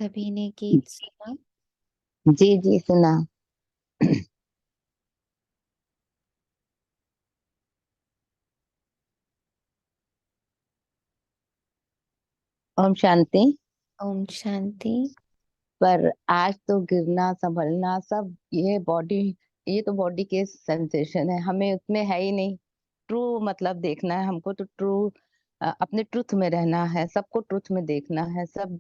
सभी ने गीत सुना। जी जी सुना। ओम शांति। ओम शांति। पर आज तो गिरना संभलना सब ये बॉडी, ये तो बॉडी के सेंसेशन है, हमें उसमें है ही नहीं। ट्रू मतलब देखना है हमको तो ट्रू, अपने ट्रुथ में रहना है, सबको ट्रुथ में देखना है। सब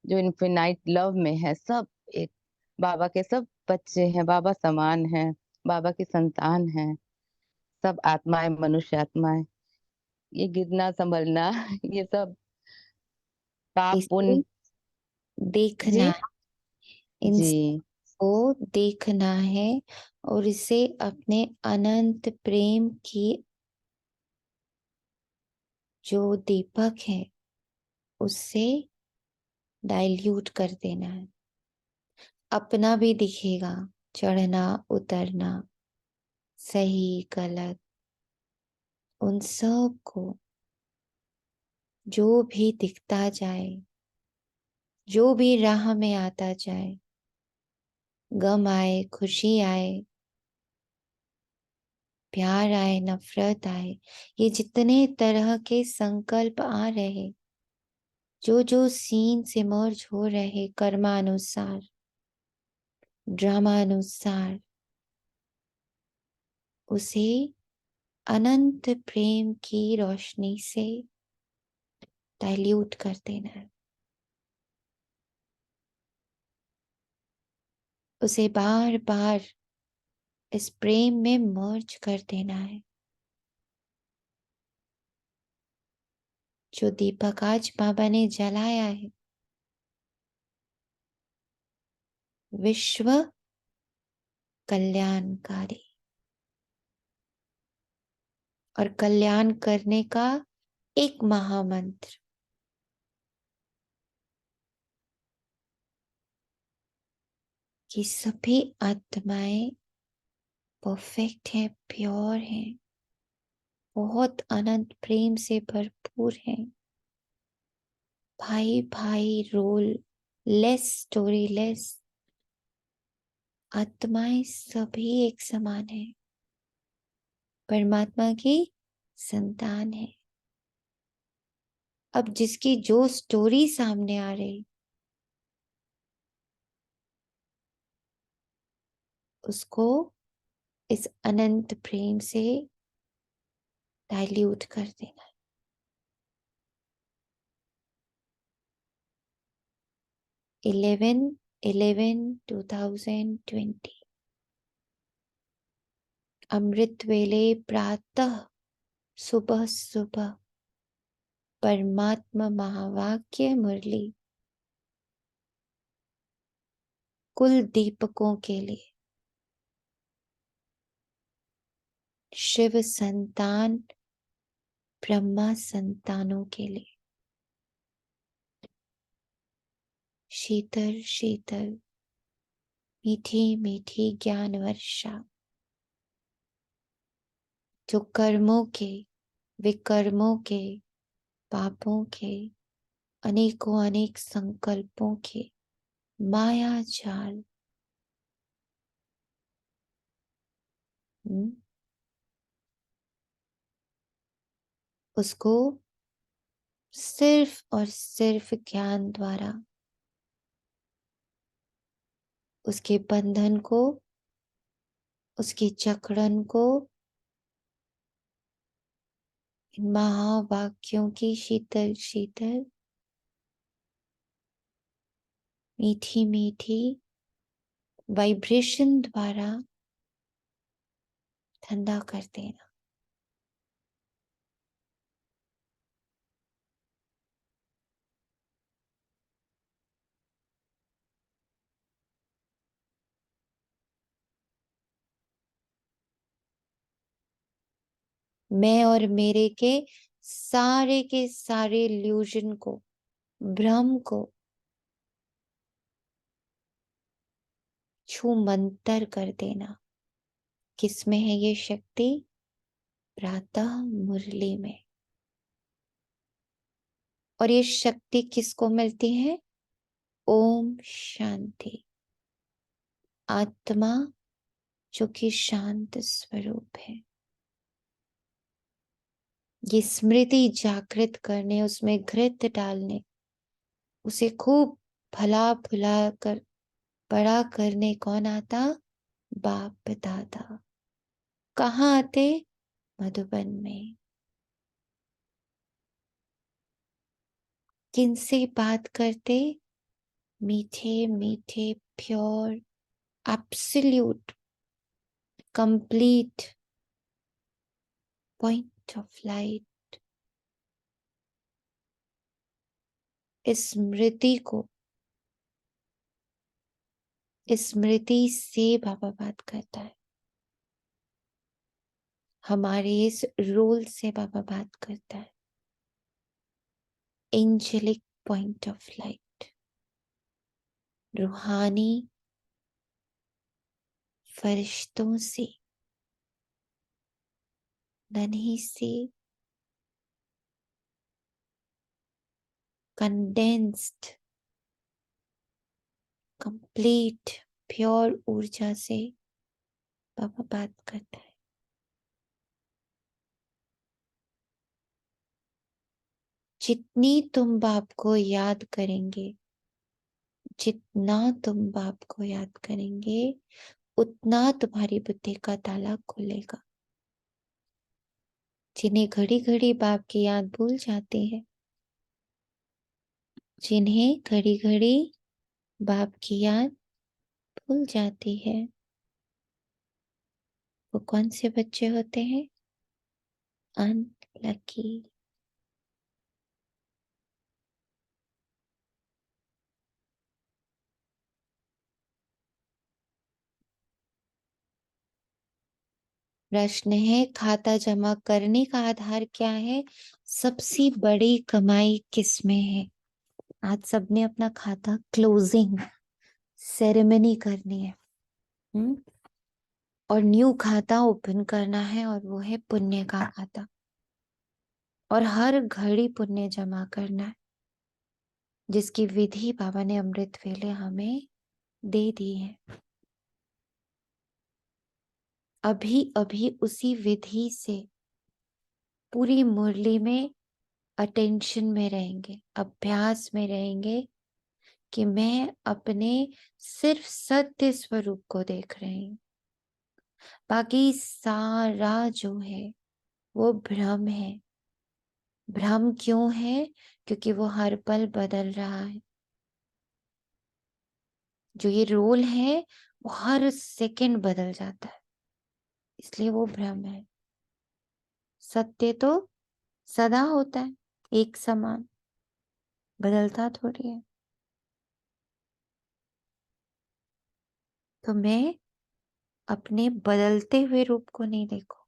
जो इन्फिनाइट लव में है, सब एक बाबा के सब बच्चे हैं, बाबा समान हैं, बाबा की संतान हैं। सब आत्माएं, मनुष्य आत्माएं। ये गिरना संभलना ये सब पाप इसे पुण्य। देखना, जी इन जी को देखना है और इसे अपने अनंत प्रेम की जो दीपक है उससे डाइल्यूट कर देना है। अपना भी दिखेगा, चढ़ना उतरना, सही गलत, उन सब को जो भी दिखता जाए, जो भी राह में आता जाए, गम आए, खुशी आए, प्यार आए, नफरत आए, ये जितने तरह के संकल्प आ रहे, जो जो सीन से मर्ज हो रहे कर्मानुसार, ड्रामानुसार, उसे अनंत प्रेम की रोशनी से डाइल्यूट कर देना है। उसे बार बार इस प्रेम में मर्ज कर देना है। जो दीपक आज बाबा ने जलाया है, विश्व कल्याणकारी, और कल्याण करने का एक महामंत्र, कि सभी आत्माएं परफेक्ट है, प्योर है, बहुत अनंत प्रेम से भरपूर है। भाई भाई रोल लेस, स्टोरी लेस, आत्माएं सभी एक समान है, परमात्मा की संतान है। अब जिसकी जो स्टोरी सामने आ रही, उसको इस अनंत प्रेम से डाइल्यूट कर देना है। 11/11/2020 अमृत वेले प्रातः, सुबह सुबह परमात्मा महावाक्य मुरली कुल दीपकों के लिए, शिव संतान, ब्रह्मा संतानों के लिए, शीतल शीतल मीठी मीठी ज्ञान वर्षा, जो कर्मों के, विकर्मों के, पापों के, अनेकों अनेक संकल्पों के माया जाल, उसको सिर्फ और सिर्फ ज्ञान द्वारा, उसके बंधन को, उसकी जकड़न को इन महावाक्यों की शीतल शीतल मीठी मीठी वाइब्रेशन द्वारा ठंडा कर देना। मैं और मेरे के सारे इल्यूजन को, भ्रम को छू मंतर कर देना। किसमें है ये शक्ति? प्रातः मुरली में। और ये शक्ति किसको मिलती है? ओम शांति। आत्मा जो कि शांत स्वरूप है, ये स्मृति जागृत करने, उसमें घृत डालने, उसे खूब फला फुला कर बड़ा करने कौन आता? बाप दादा। कहाँ आते? मधुबन में। किनसे बात करते? मीठे मीठे pure absolute complete point of light. इस स्मृति को, इस स्मृति से बाबा बात करता है। हमारे इस रोल से बाबा बात करता है। एंजेलिक पॉइंट ऑफ लाइट, रूहानी फरिश्तों से, नन्ही से कंडेंस्ड कंप्लीट प्योर ऊर्जा से बाबा बात करता है। जितनी तुम बाप को याद करेंगे, जितना तुम बाप को याद करेंगे, उतना तुम्हारी बुद्धि का ताला खुलेगा। जिन्हें घड़ी घड़ी बाप की याद भूल जाती है, जिन्हें घड़ी घड़ी बाप की याद भूल जाती है, वो कौन से बच्चे होते हैं? अनलकी। प्रश्न है, खाता जमा करने का आधार क्या है? सबसे बड़ी कमाई किसमें है? आज सबने अपना खाता क्लोजिंग सेरेमनी करनी है। और न्यू खाता ओपन करना है, और वो है पुण्य का खाता। और हर घड़ी पुण्य जमा करना है, जिसकी विधि बाबा ने अमृत वेले हमें दे दी है। अभी अभी उसी विधि से पूरी मुरली में अटेंशन में रहेंगे, अभ्यास में रहेंगे कि मैं अपने सिर्फ सत्य स्वरूप को देख रही हूं। बाकी सारा जो है वो भ्रम है। भ्रम क्यों है? क्योंकि वो हर पल बदल रहा है। जो ये रोल है वो हर सेकंड बदल जाता है, इसलिए वो भ्रम है। सत्य तो सदा होता है, एक समान, बदलता थोड़ी है। तो मैं अपने बदलते हुए रूप को नहीं देखूं,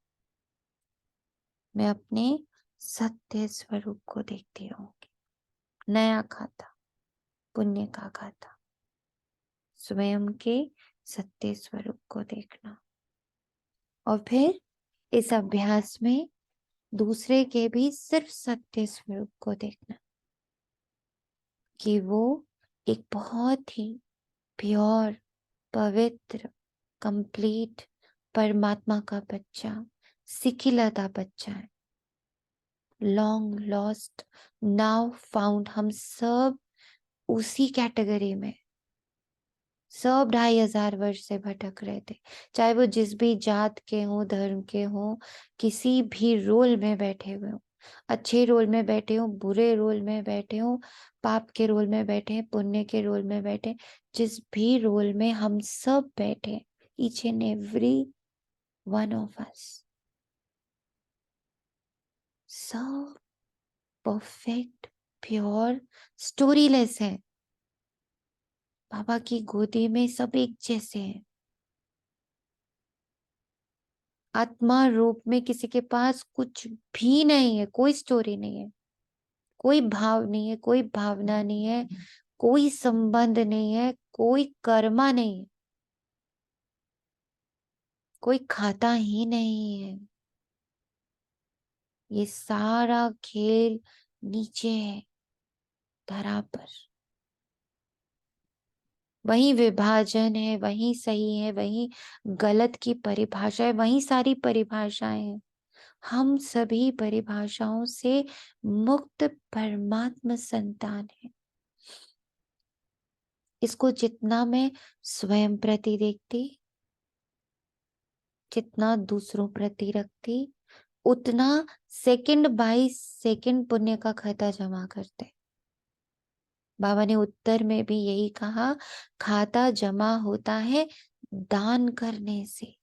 मैं अपने सत्य स्वरूप को देखती रहूंगी। नया खाता, पुण्य का खाता, स्वयं के सत्य स्वरूप को देखना। और फिर इस अभ्यास में दूसरे के भी सिर्फ सत्य स्वरूप को देखना, कि वो एक बहुत ही प्योर, पवित्र, कंप्लीट परमात्मा का बच्चा, सिखिलता बच्चा है। Long lost, now found. हम सब उसी कैटेगरी में, सब 2500 वर्ष से भटक रहे थे। चाहे वो जिस भी जात के हों, धर्म के हों, किसी भी रोल में बैठे हुए हों, अच्छे रोल में बैठे हों, बुरे रोल में बैठे हों, पाप के रोल में बैठे हैं, पुण्य के रोल में बैठे, जिस भी रोल में हम सब बैठे, each and every one of us, सब परफेक्ट प्योर स्टोरीलेस है। बाबा की गोदी में सब एक जैसे हैं। आत्मा रूप में किसी के पास कुछ भी नहीं है, कोई स्टोरी नहीं है, कोई भाव नहीं है, कोई भावना नहीं है, कोई संबंध नहीं है, कोई कर्मा नहीं है, कोई खाता ही नहीं है। ये सारा खेल नीचे है, धरा पर। वही विभाजन है, वही सही है, वही गलत की परिभाषा है, वही सारी परिभाषाएं हैं। हम सभी परिभाषाओं से मुक्त परमात्मा संतान है। इसको जितना मैं स्वयं प्रति देखती, जितना दूसरों प्रति रखती, उतना सेकंड बाय सेकंड पुण्य का खाता जमा करते। बाबा ने उत्तर में भी यही कहा, खाता जमा होता है दान करने से।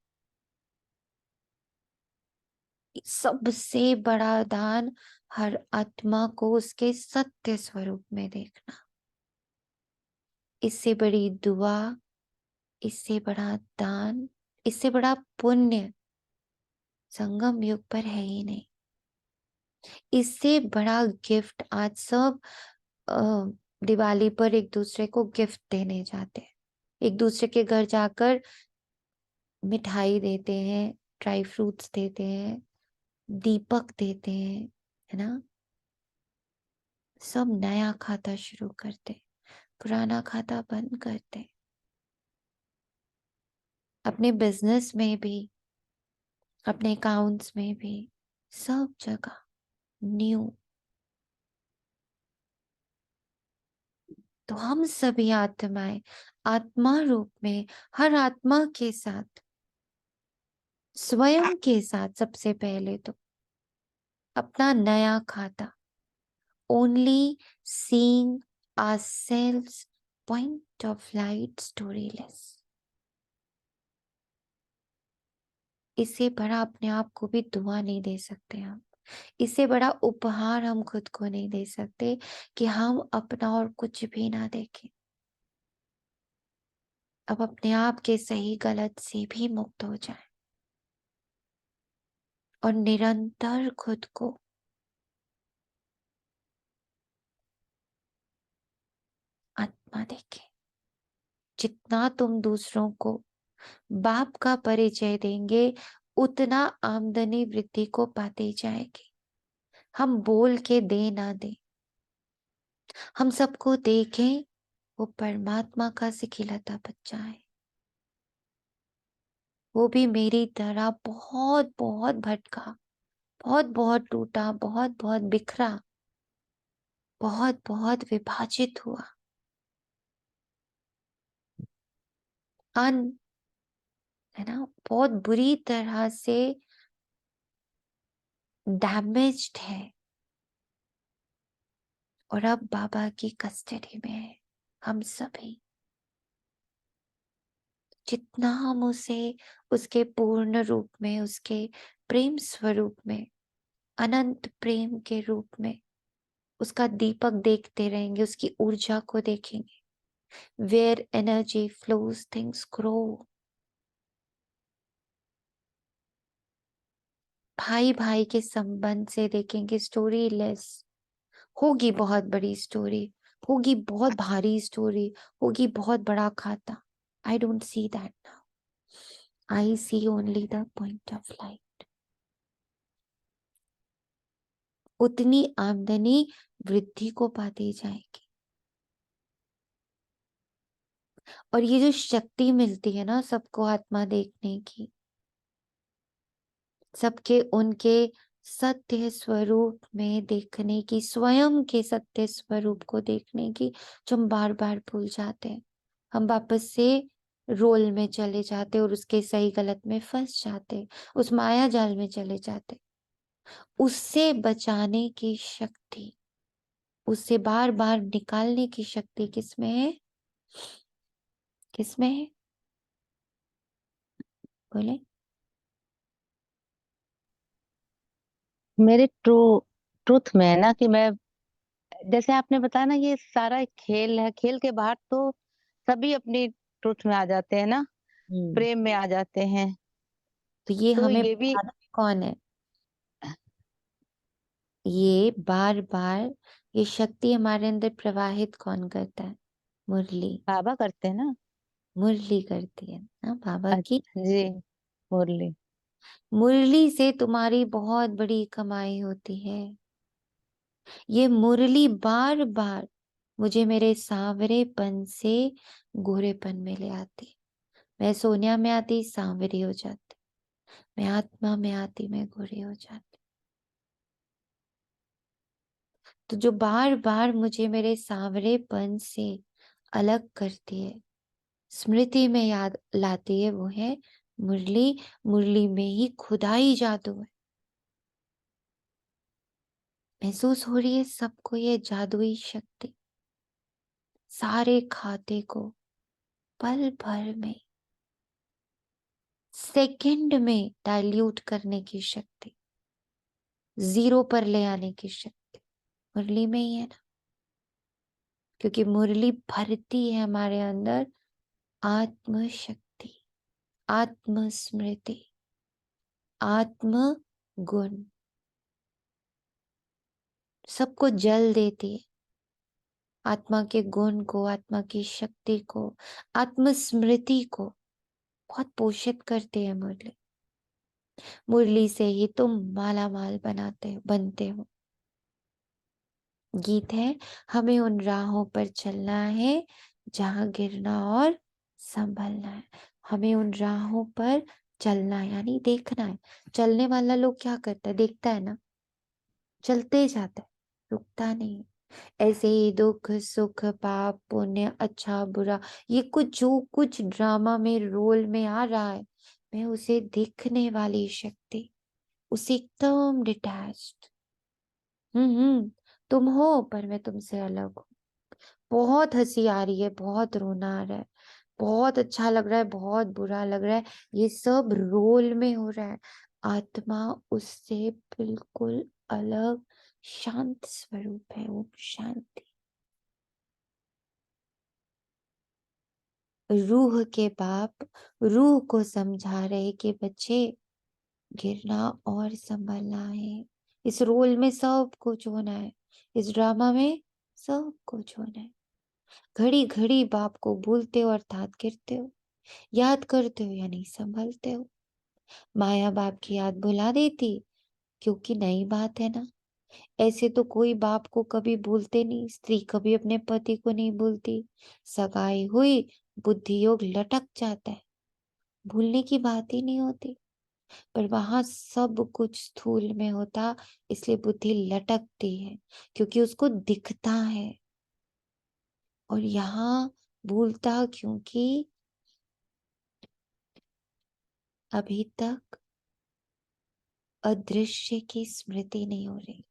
सबसे बड़ा दान हर आत्मा को उसके सत्य स्वरूप में देखना। इससे बड़ी दुआ, इससे बड़ा दान, इससे बड़ा पुण्य संगम युग पर है ही नहीं। इससे बड़ा गिफ्ट आज सब दिवाली पर एक दूसरे को गिफ्ट देने जाते हैं, एक दूसरे के घर जाकर मिठाई देते हैं, ड्राई फ्रूट्स देते हैं, दीपक देते हैं, है ना। सब नया खाता शुरू करते, पुराना खाता बंद करते। अपने बिजनेस में भी, अपने अकाउंट्स में भी, सब जगह न्यू। तो हम सभी आत्माएं आत्मा रूप में हर आत्मा के साथ, स्वयं के साथ सबसे पहले तो अपना नया खाता, only seeing ourselves point of light storyless। इससे बड़ा अपने आप को भी दुआ नहीं दे सकते हम। इससे बड़ा उपहार हम खुद को नहीं दे सकते कि हम अपना और कुछ भी ना देखें। अब अपने आप के सही गलत से भी मुक्त हो जाए और निरंतर खुद को आत्मा देखें। जितना तुम दूसरों को बाप का परिचय देंगे, उतना आमदनी वृद्धि को पाते जाएगी। हम बोल के दे ना दे, हम सबको देखें वो परमात्मा का सिखिलता बच्चा है। वो भी मेरी तरह बहुत बहुत भटका, बहुत बहुत टूटा, बहुत बहुत बिखरा, बहुत बहुत विभाजित हुआ, अन है ना, बहुत बुरी तरह से डैमेज्ड है। और अब बाबा की कस्टडी में है हम सभी। जितना हम उसे उसके पूर्ण रूप में, उसके प्रेम स्वरूप में, अनंत प्रेम के रूप में उसका दीपक देखते रहेंगे, उसकी ऊर्जा को देखेंगे। Where energy flows, things grow। भाई भाई के संबंध से देखेंगे, स्टोरी लेस होगी, बहुत बड़ी स्टोरी होगी, बहुत भारी स्टोरी होगी, बहुत बड़ा खाता। I don't see that now, I see only the point of light. उतनी आमदनी वृद्धि को पाती जाएगी। और ये जो शक्ति मिलती है ना सबको आत्मा देखने की, सबके उनके सत्य स्वरूप में देखने की, स्वयं के सत्य स्वरूप को देखने की, जो हम बार बार भूल जाते हैं। हम वापस से रोल में चले जाते और उसके सही गलत में फंस जाते, उस माया जाल में चले जाते। उससे बचाने की शक्ति, उससे बार बार निकालने की शक्ति किसमें है? किसमें है? बोले। मेरे ट्रूथ में है ना, कि मैं, जैसे आपने बताया ना, ये सारा एक खेल है। खेल के बाहर तो सभी अपनी ट्रूथ में आ जाते हैं ना, हम्म। प्रेम में आ जाते हैं। तो ये तो हमें ये भी बताना कौन है? ये बार बार ये शक्ति हमारे अंदर प्रवाहित कौन करता है? मुरली। बाबा करते हैं ना। मुरली करती है ना बाबा की। जी, मुरली। मुरली से तुम्हारी बहुत बड़ी कमाई होती है। ये मुरली बार बार मुझे मेरे सांवरेपन से गोरेपन में ले आती। मैं सोनिया में आती, सांवरी हो जाती। मैं आत्मा में आती, मैं गोरी हो जाती। तो जो बार बार मुझे मेरे सांवरेपन से अलग करती है, स्मृति में याद लाती है, वो है मुरली। मुरली में ही खुदाई जादू है। महसूस हो रही है सबको ये जादुई शक्ति, सारे खाते को पल भर में, सेकंड में डाइल्यूट करने की शक्ति, जीरो पर ले आने की शक्ति मुरली में ही है ना। क्योंकि मुरली भरती है हमारे अंदर आत्म शक्ति, आत्म स्मृति, आत्म गुण, सबको जल देती है। आत्मा के गुण को, आत्मा की शक्ति को, आत्म स्मृति को बहुत पोषित करते हैं मुरली। मुरली से ही तुम माला माल बनते हो। गीत है, हमें उन राहों पर चलना है जहां गिरना और संभलना है। हमें उन राहों पर चलना है, यानी देखना है। चलने वाला लोग क्या करता है, देखता है ना, चलते जाता है, रुकता नहीं है। ऐसे ही दुख सुख पाप पुण्य अच्छा बुरा, ये कुछ जो कुछ ड्रामा में रोल में आ रहा है, मैं उसे दिखने वाली शक्ति, उसे एकदम डिटैच्ड, तुम हो पर मैं तुमसे अलग हूँ। बहुत हंसी आ रही है, बहुत रोना आ रहा है, बहुत अच्छा लग रहा है, बहुत बुरा लग रहा है, ये सब रोल में हो रहा है। आत्मा उससे बिल्कुल अलग शांत स्वरूप है, वो शांति। रूह के बाप रूह को समझा रहे कि बच्चे, गिरना और संभलना है। इस रोल में सब कुछ होना है, इस ड्रामा में सब कुछ होना है। घड़ी घड़ी बाप को भूलते हो अर्थात गिरते हो, याद करते हो या नहीं संभलते हो। माया बाप की याद भुला देती, क्योंकि नई बात है ना। ऐसे तो कोई बाप को कभी भूलते नहीं, स्त्री कभी अपने पति को नहीं भूलती। सगाई हुई, बुद्धि योग लटक जाता है, भूलने की बात ही नहीं होती। पर वहां सब कुछ स्थूल में होता, इसलिए बुद्धि लटकती है, क्योंकि उसको दिखता है। और यहाँ भूलता, क्योंकि अभी तक अदृश्य की स्मृति नहीं हो रही,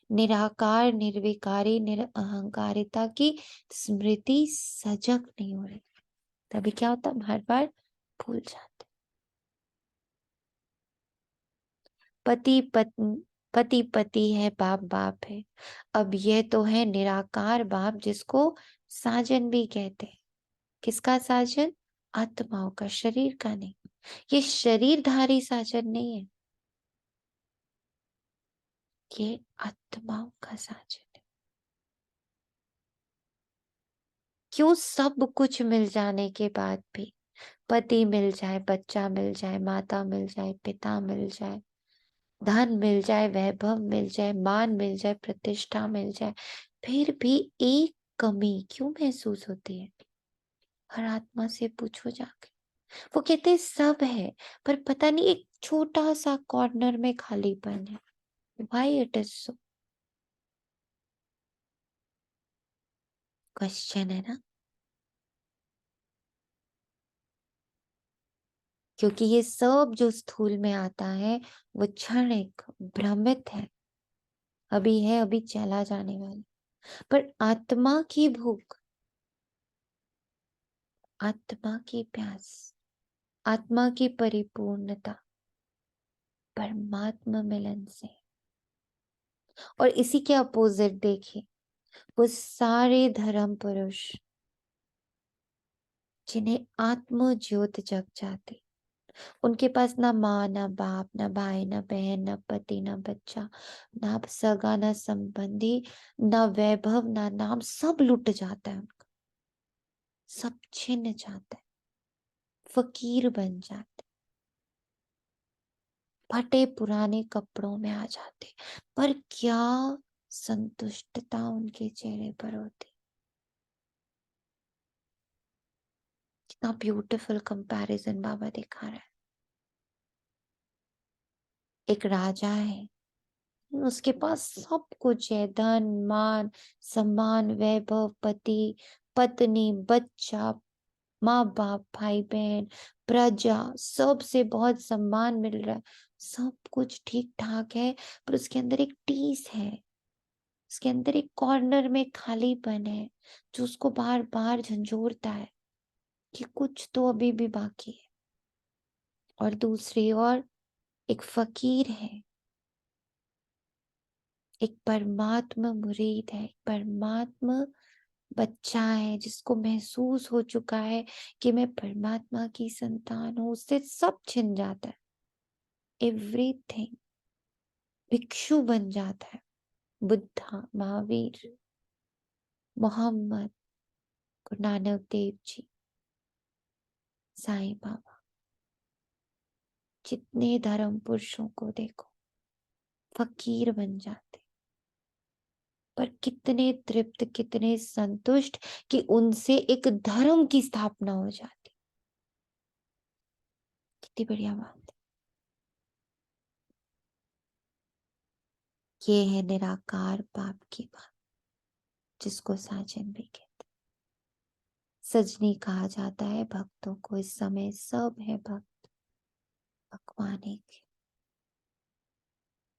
निराकार निर्विकारी निरअहंकारिता की स्मृति सजग नहीं हो रही। तभी क्या होता, हर बार भूल जाते। पति पत्नी, पति पति है, बाप बाप है। अब यह तो है निराकार बाप, जिसको साजन भी कहते हैं। किसका साजन? आत्माओं का, शरीर का नहीं। ये शरीरधारी साजन नहीं है, ये आत्माओं का साजन है। क्यों? सब कुछ मिल जाने के बाद भी, पति मिल जाए, बच्चा मिल जाए, माता मिल जाए, पिता मिल जाए, धन मिल जाए, वैभव मिल जाए, मान मिल जाए, प्रतिष्ठा मिल जाए, फिर भी एक कमी क्यों महसूस होती है? हर आत्मा से पूछो जाके। वो कहते हैं सब है, पर पता नहीं एक छोटा सा कॉर्नर में खालीपन है। Why it is so? Question है ना। क्योंकि ये सब जो स्थूल में आता है, वो क्षणिक भ्रमित है, अभी चला जाने वाला। पर आत्मा की भूख, आत्मा की प्यास, आत्मा की परिपूर्णता परमात्मा मिलन से। और इसी के अपोजिट देखिए, वो सारे धर्म पुरुष जिन्हें आत्म ज्योत जग जाती, उनके पास ना माँ ना बाप ना भाई ना बहन ना पति ना बच्चा, ना सगा ना संबंधी, ना वैभव ना नाम, सब लुट जाता है उनका, सब छिन जाता है, फकीर बन जाते, फटे पुराने कपड़ों में आ जाते। पर क्या संतुष्टता उनके चेहरे पर होती, कितना ब्यूटीफुल कंपैरिजन बाबा दिखा रहा है। एक राजा है, उसके पास सब कुछ है, धन मान सम्मान वैभव, पति पत्नी बच्चा, माँ बाप भाई बहन प्रजा, सबसे बहुत सम्मान मिल रहा है, सब कुछ ठीक ठाक है। पर उसके अंदर एक टीस है, उसके अंदर एक कॉर्नर में खालीपन है जो उसको बार बार झंझोरता है कि कुछ तो अभी भी बाकी है। और दूसरी ओर एक फकीर है, एक परमात्मा मुरीद है, परमात्मा बच्चा है जिसको महसूस हो चुका है कि मैं परमात्मा की संतान हूं। उससे सब छिन जाता है, एवरीथिंग। भिक्षु बन जाता है, बुद्धा, महावीर, मोहम्मद, गुरु नानक देव जी, साईं बाबा, जितने धर्म पुरुषों को देखो फकीर बन जाते, पर कितने तृप्त, कितने संतुष्ट कि उनसे एक धर्म की स्थापना हो जाती। कितनी बढ़िया बात है। ये है निराकार बाप की बात, जिसको साजन भी कहते। सजनी कहा जाता है भक्तों को। इस समय सब है भक्त, भगवान एक है।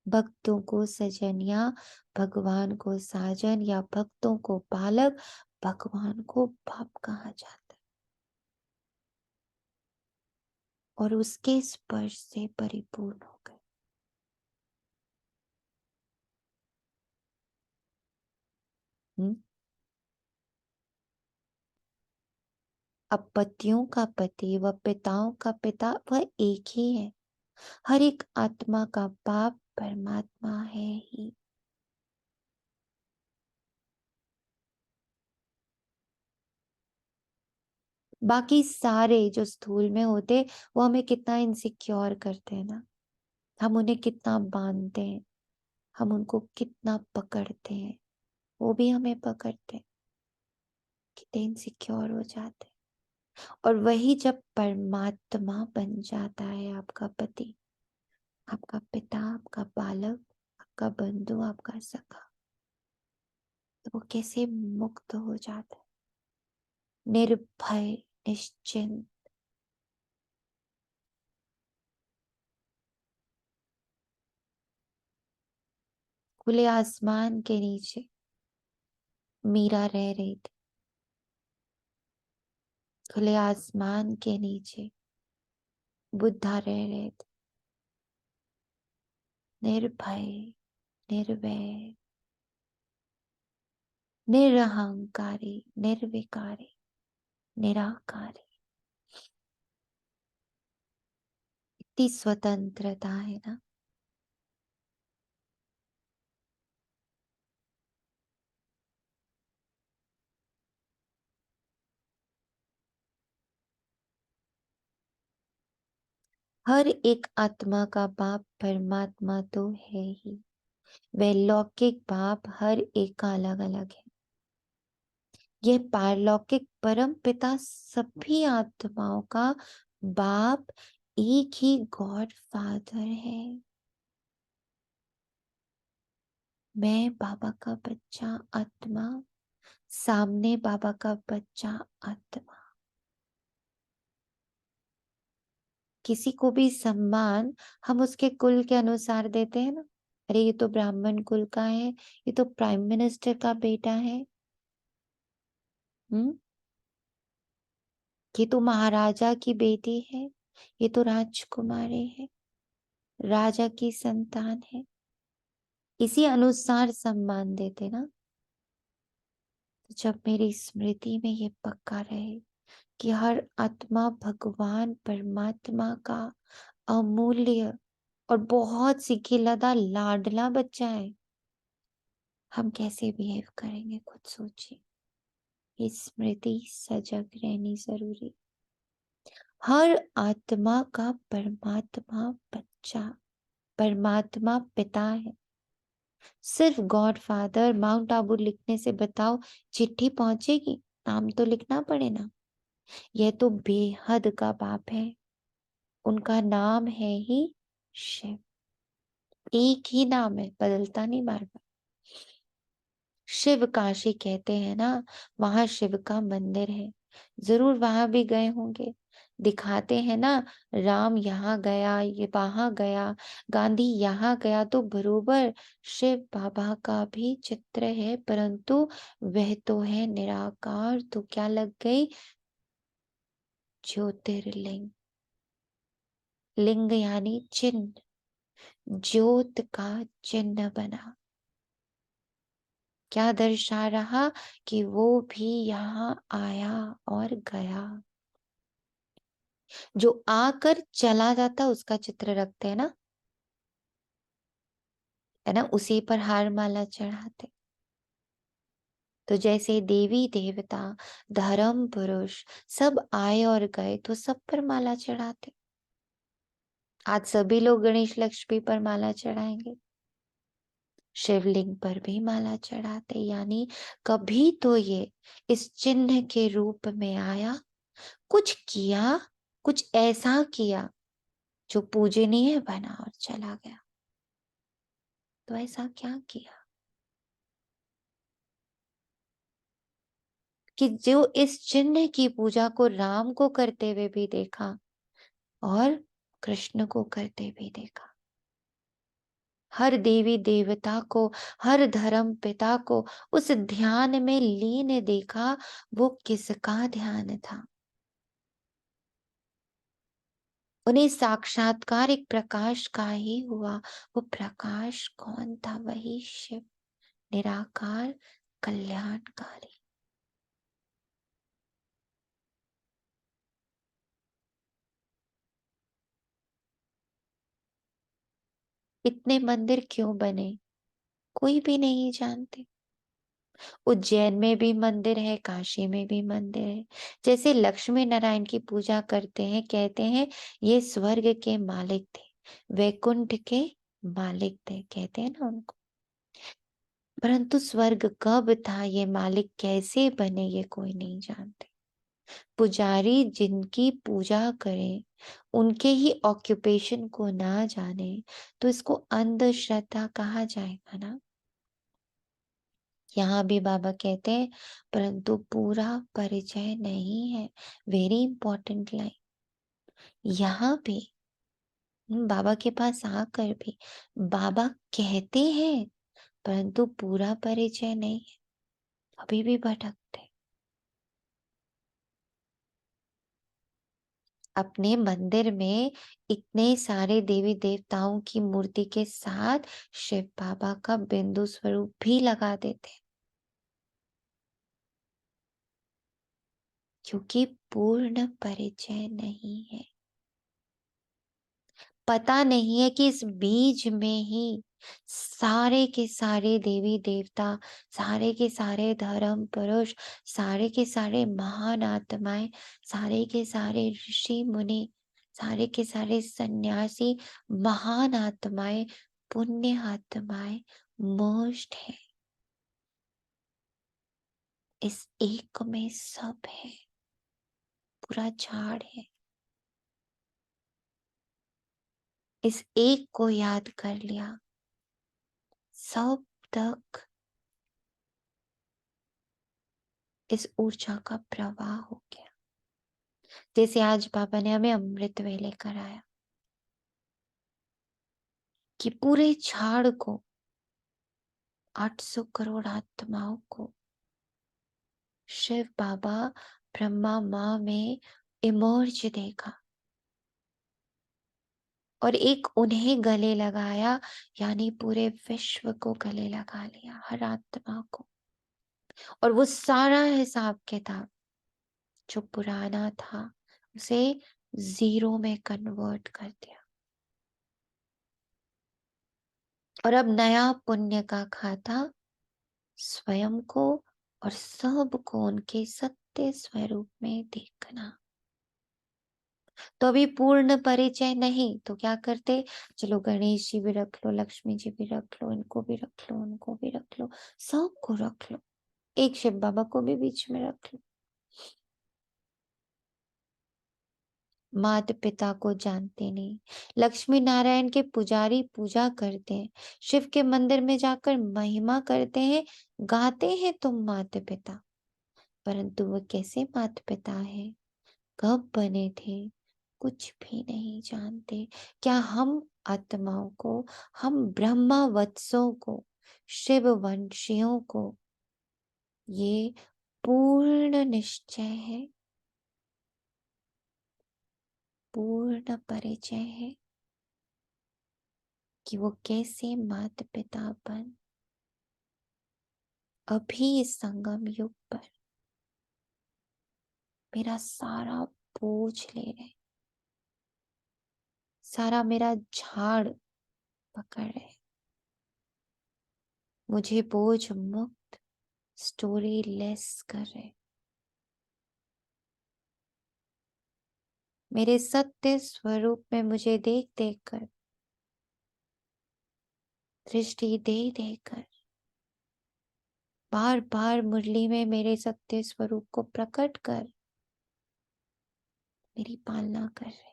भक्तों को सजन या भगवान को साजन, या भक्तों को बालक, भगवान को बाप कहा जाता है। और उसके स्पर्श से परिपूर्ण हो गए। अब पतियों का पति व पिताओं का पिता वह एक ही है। हर एक आत्मा का बाप परमात्मा है ही। बाकी सारे जो स्थूल में होते, वो हमें कितना इनसिक्योर करते हैं ना। हम उन्हें कितना बांधते हैं, हम उनको कितना पकड़ते हैं, वो भी हमें पकड़ते हैं, कितने इनसिक्योर हो जाते हैं। और वही जब परमात्मा बन जाता है, आपका पति, आपका पिता, आपका बालक, आपका बंधु, आपका सखा, तो वो कैसे मुक्त हो जाता है, निर्भय, निश्चिंत। खुले आसमान के नीचे मीरा रह रही थी। खुले आसमान के नीचे बुद्धा रह रहे थे, निर्भय, निर्वैर, निरहंकारी, निर्विकारी, निराकारी। इतनी स्वतंत्रता है ना। हर एक आत्मा का बाप परमात्मा तो है ही। वह लौकिक बाप हर एक का अलग अलग है। यह पारलौकिक परम पिता सभी आत्माओं का बाप एक ही गॉड फादर है। मैं बाबा का बच्चा आत्मा, सामने बाबा का बच्चा आत्मा। किसी को भी सम्मान हम उसके कुल के अनुसार देते हैं ना। अरे ये तो ब्राह्मण कुल का है, ये तो प्राइम मिनिस्टर का बेटा है, हम्म, ये तो महाराजा की बेटी है, ये तो राजकुमारी है, राजा की संतान है। इसी अनुसार सम्मान देते ना। तो जब मेरी स्मृति में ये पक्का रहे कि हर आत्मा भगवान परमात्मा का अमूल्य और बहुत सिखिलदा लाडला बच्चा है, हम कैसे बिहेव करेंगे खुद सोचिए। ये स्मृति सजग रहनी जरूरी। हर आत्मा का परमात्मा बच्चा, परमात्मा पिता है। सिर्फ गॉड फादर माउंट आबू लिखने से बताओ चिट्ठी पहुंचेगी? नाम तो लिखना पड़े ना। यह तो बेहद का बाप है। उनका नाम है ही शिव। एक ही नाम है, बदलता नहीं बार बार। शिव काशी कहते हैं ना, वहां शिव का मंदिर है। जरूर वहां भी गए होंगे। दिखाते हैं ना, राम यहाँ गया, ये वहां गया, गांधी यहाँ गया, तो बरोबर शिव बाबा का भी चित्र है, परंतु वह तो है निराकार। तो क्या लग गई? ज्योतिर्लिंग। लिंग यानी चिन्ह, ज्योत का चिन्ह बना। क्या दर्शा रहा? कि वो भी यहाँ आया और गया। जो आकर चला जाता उसका चित्र रखते हैं ना, है ना, उसी पर हार माला चढ़ाते। तो जैसे देवी देवता, धर्म पुरुष सब आए और गए, तो सब पर माला चढ़ाते। आज सभी लोग गणेश लक्ष्मी पर माला चढ़ाएंगे, शिवलिंग पर भी माला चढ़ाते। यानी कभी तो ये इस चिन्ह के रूप में आया, कुछ किया, कुछ ऐसा किया जो पूजनीय बना और चला गया। तो ऐसा क्या किया कि जो इस चिन्ह की पूजा को राम को करते हुए भी देखा और कृष्ण को करते भी देखा। हर देवी देवता को, हर धर्म पिता को उस ध्यान में लीन देखा। वो किसका ध्यान था? उन्हें साक्षात्कार एक प्रकाश का ही हुआ। वो प्रकाश कौन था? वही शिव, निराकार, कल्याणकारी। इतने मंदिर क्यों बने? कोई भी नहीं जानते। उज्जैन में भी मंदिर है, काशी में भी मंदिर है। जैसे लक्ष्मी नारायण की पूजा करते हैं, कहते हैं ये स्वर्ग के मालिक थे, वैकुंठ के मालिक थे, कहते हैं ना उनको। परंतु स्वर्ग कब था, ये मालिक कैसे बने, ये कोई नहीं जानते। पुजारी जिनकी पूजा करें, उनके ही ऑक्यूपेशन को ना जाने, तो इसको अंधश्रद्धा कहा जाएगा ना। यहाँ भी बाबा कहते हैं, परंतु पूरा परिचय नहीं है। Very important line. यहाँ भी बाबा के पास आकर भी बाबा कहते हैं, परंतु पूरा परिचय नहीं है, अभी भी भटकते। अपने मंदिर में इतने सारे देवी देवताओं की मूर्ति के साथ शिव बाबा का बिंदु स्वरूप भी लगा देते, क्योंकि पूर्ण परिचय नहीं है। पता नहीं है कि इस बीज में ही सारे के सारे देवी देवता, सारे के सारे धर्म पुरुष, सारे के सारे महान आत्माएं, सारे के सारे ऋषि मुनि, सारे के सारे सन्यासी, महान आत्माएं, पुण्य आत्माएं मोस्ट है। इस एक में सब है, पूरा झाड़ है। इस एक को याद कर लिया, सब तक इस ऊर्जा का प्रवाह हो गया। जैसे आज बाबा ने हमें अमृत वेले कराया कि पूरे झाड़ को, 800 करोड़ आत्माओं को शिव बाबा ब्रह्मा माँ में इमर्ज देखा और एक उन्हें गले लगाया, यानी पूरे विश्व को गले लगा लिया, हर आत्मा को। और वो सारा हिसाब किताब जो पुराना था, उसे जीरो में कन्वर्ट कर दिया। और अब नया पुण्य का खाता स्वयं को और सबको उनके सत्य स्वरूप में देखना। तो अभी पूर्ण परिचय नहीं, तो क्या करते? चलो गणेश जी भी रख लो, लक्ष्मी जी भी रख लो, इनको भी रख लो, उनको भी रख लो, सबको रख लो, एक शिव बाबा को भी बीच में रख लो। माता पिता को जानते नहीं। लक्ष्मी नारायण के पुजारी पूजा करते हैं, शिव के मंदिर में जाकर महिमा करते हैं, गाते हैं तुम माता पिता, परंतु वो कैसे माता पिता है, कब बने थे, कुछ भी नहीं जानते। क्या हम आत्माओं को, हम ब्रह्मा वत्सों को, शिव वंशियों को ये पूर्ण निश्चय है, पूर्ण परिचय है कि वो कैसे माता पिता बन अभी इस संगम युग पर मेरा सारा बोझ ले रहे, सारा मेरा झाड़ पकड़ रहे, मुझे बोझ मुक्त, स्टोरी लेस कर रहे, मेरे सत्य स्वरूप में मुझे देख देख कर, दृष्टि दे देकर, बार बार मुरली में मेरे सत्य स्वरूप को प्रकट कर मेरी पालना कर रहे,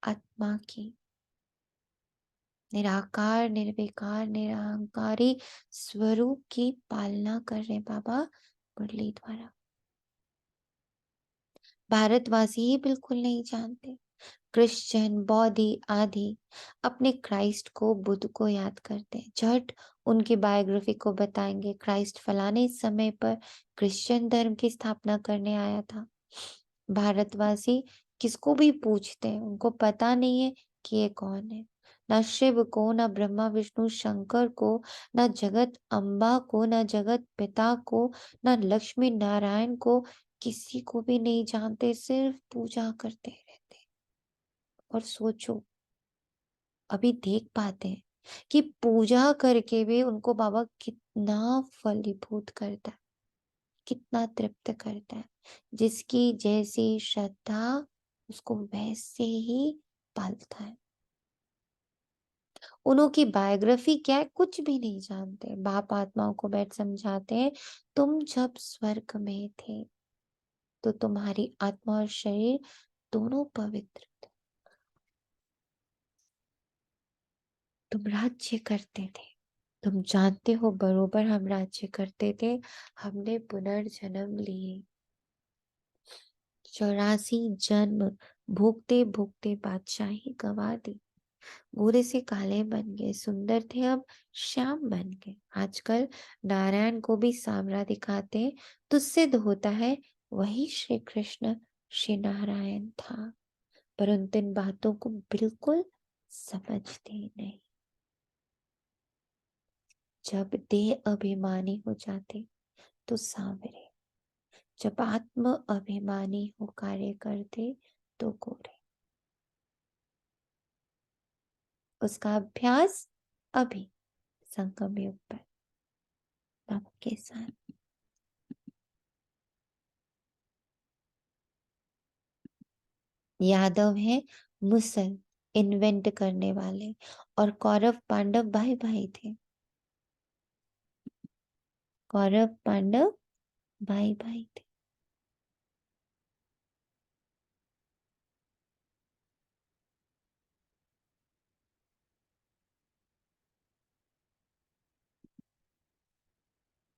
आत्मा की निराकार निर्विकार निरहंकारी स्वरूप की पालना कर रहे बाबा मुरली द्वारा। भारतवासी ही बिल्कुल नहीं जानते, क्रिश्चियन बौद्धि आदि अपने क्राइस्ट को बुद्ध को याद करते हैं, झट उनकी बायोग्राफी को बताएंगे, क्राइस्ट फलाने समय पर क्रिश्चियन धर्म की स्थापना करने आया था। भारतवासी किसको भी पूछते हैं, उनको पता नहीं है कि ये कौन है, ना शिव को, ना ब्रह्मा विष्णु शंकर को, ना जगत अम्बा को, ना जगत पिता को, ना लक्ष्मी नारायण को, किसी को भी नहीं जानते, सिर्फ पूजा करते रहते। और सोचो, अभी देख पाते हैं कि पूजा करके भी उनको बाबा कितना फलीभूत करता है, कितना तृप्त करता है। जिसकी जैसी श्रद्धा उसको वैसे ही पालता है। उन्होंने बायोग्राफी क्या है कुछ भी नहीं जानते, बाप आत्माओं को बैठ समझाते हैं, तुम जब स्वर्ग में थे तो तुम्हारी आत्मा और शरीर दोनों पवित्र थे, तुम राज्य करते थे, तुम जानते हो बरोबर हम राज्य करते थे, हमने पुनर्जन्म लिए, 84 जन्म भोगते भोगते बादशाही गवा दी, गोरे से काले बन गए, सुंदर थे अब श्याम बन गए। आजकल नारायण को भी सांवरा दिखाते हैं तो सिद्ध होता है वही श्री कृष्ण श्री नारायण था, परंतु इन बातों को बिल्कुल समझते नहीं। जब देह अभिमानी हो जाते तो सांवरे, जब आत्म अभिमानी हो कार्य करते तो गोरे। उसका अभ्यास अभी संगम युग पर बाबा के साथ। यादव है मुसल इन्वेंट करने वाले, और कौरव पांडव भाई भाई थे, कौरव पांडव भाई भाई थे।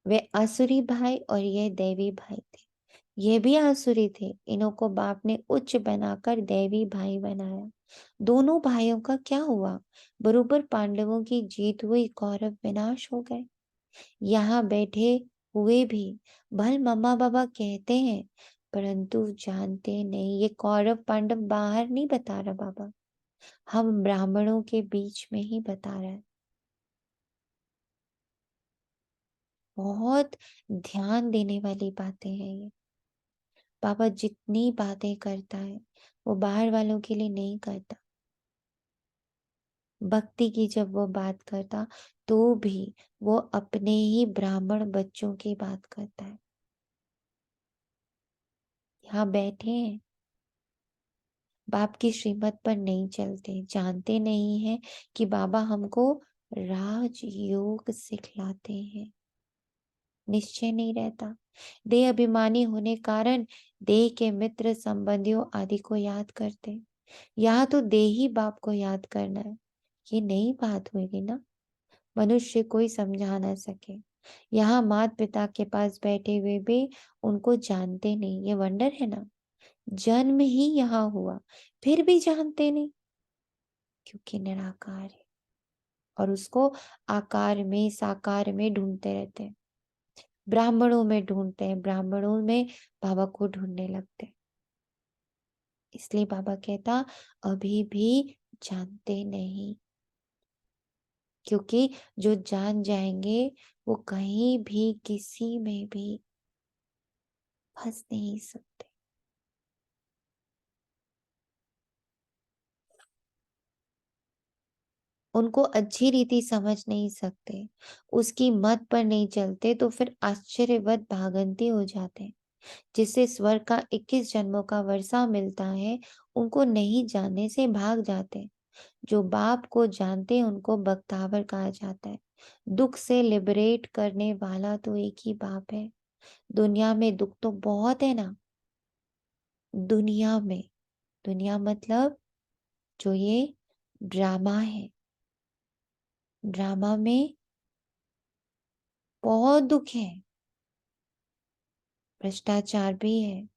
वे आसुरी भाई और ये देवी भाई थे, ये भी आसुरी थे, इन्हों को बाप ने उच्च बनाकर देवी भाई बनाया। दोनों भाइयों का क्या हुआ, बरोबर पांडवों की जीत हुई, कौरव विनाश हो गए। यहाँ बैठे हुए भी भल मम्मा बाबा कहते हैं, परंतु जानते नहीं ये कौरव पांडव बाहर नहीं बता रहा बाबा, हम ब्राह्मणों के बीच में ही बता रहा है। बहुत ध्यान देने वाली बातें हैं ये। बाबा जितनी बातें करता है वो बाहर वालों के लिए नहीं करता। भक्ति की जब वो बात करता तो भी वो अपने ही ब्राह्मण बच्चों की बात करता है। यहाँ बैठे हैं, बाप की श्रीमत पर नहीं चलते, जानते नहीं है कि बाबा हमको राजयोग सिखलाते हैं। निश्चय नहीं रहता, देह अभिमानी होने कारण देह के मित्र संबंधियों आदि को याद करते। यहाँ तो देही बाप को याद करना है। ये नई बात हुई ना, मनुष्य कोई समझा ना सके। यहाँ माता पिता के पास बैठे हुए भी उनको जानते नहीं, ये वंडर है ना। जन्म ही यहाँ हुआ, फिर भी जानते नहीं, क्योंकि निराकार है और उसको आकार में साकार में ढूंढते रहते हैं। ब्राह्मणों में ढूंढते हैं, ब्राह्मणों में बाबा को ढूंढने लगते हैं। इसलिए बाबा कहता अभी भी जानते नहीं, क्योंकि जो जान जाएंगे वो कहीं भी किसी में भी फंस नहीं सकते। उनको अच्छी रीति समझ नहीं सकते, उसकी मत पर नहीं चलते, तो फिर आश्चर्यवत भागंती हो जाते हैं। जिससे स्वर्ग का 21 जन्मों का वर्षा मिलता है, उनको नहीं जानने से भाग जाते हैं। जो बाप को जानते हैं उनको बख्तावर कहा जाता है। दुख से लिबरेट करने वाला तो एक ही बाप है। दुनिया में दुख तो बहुत है ना, दुनिया में, दुनिया मतलब जो ये ड्रामा है, ड्रामा में बहुत दुख है, भ्रष्टाचार भी है।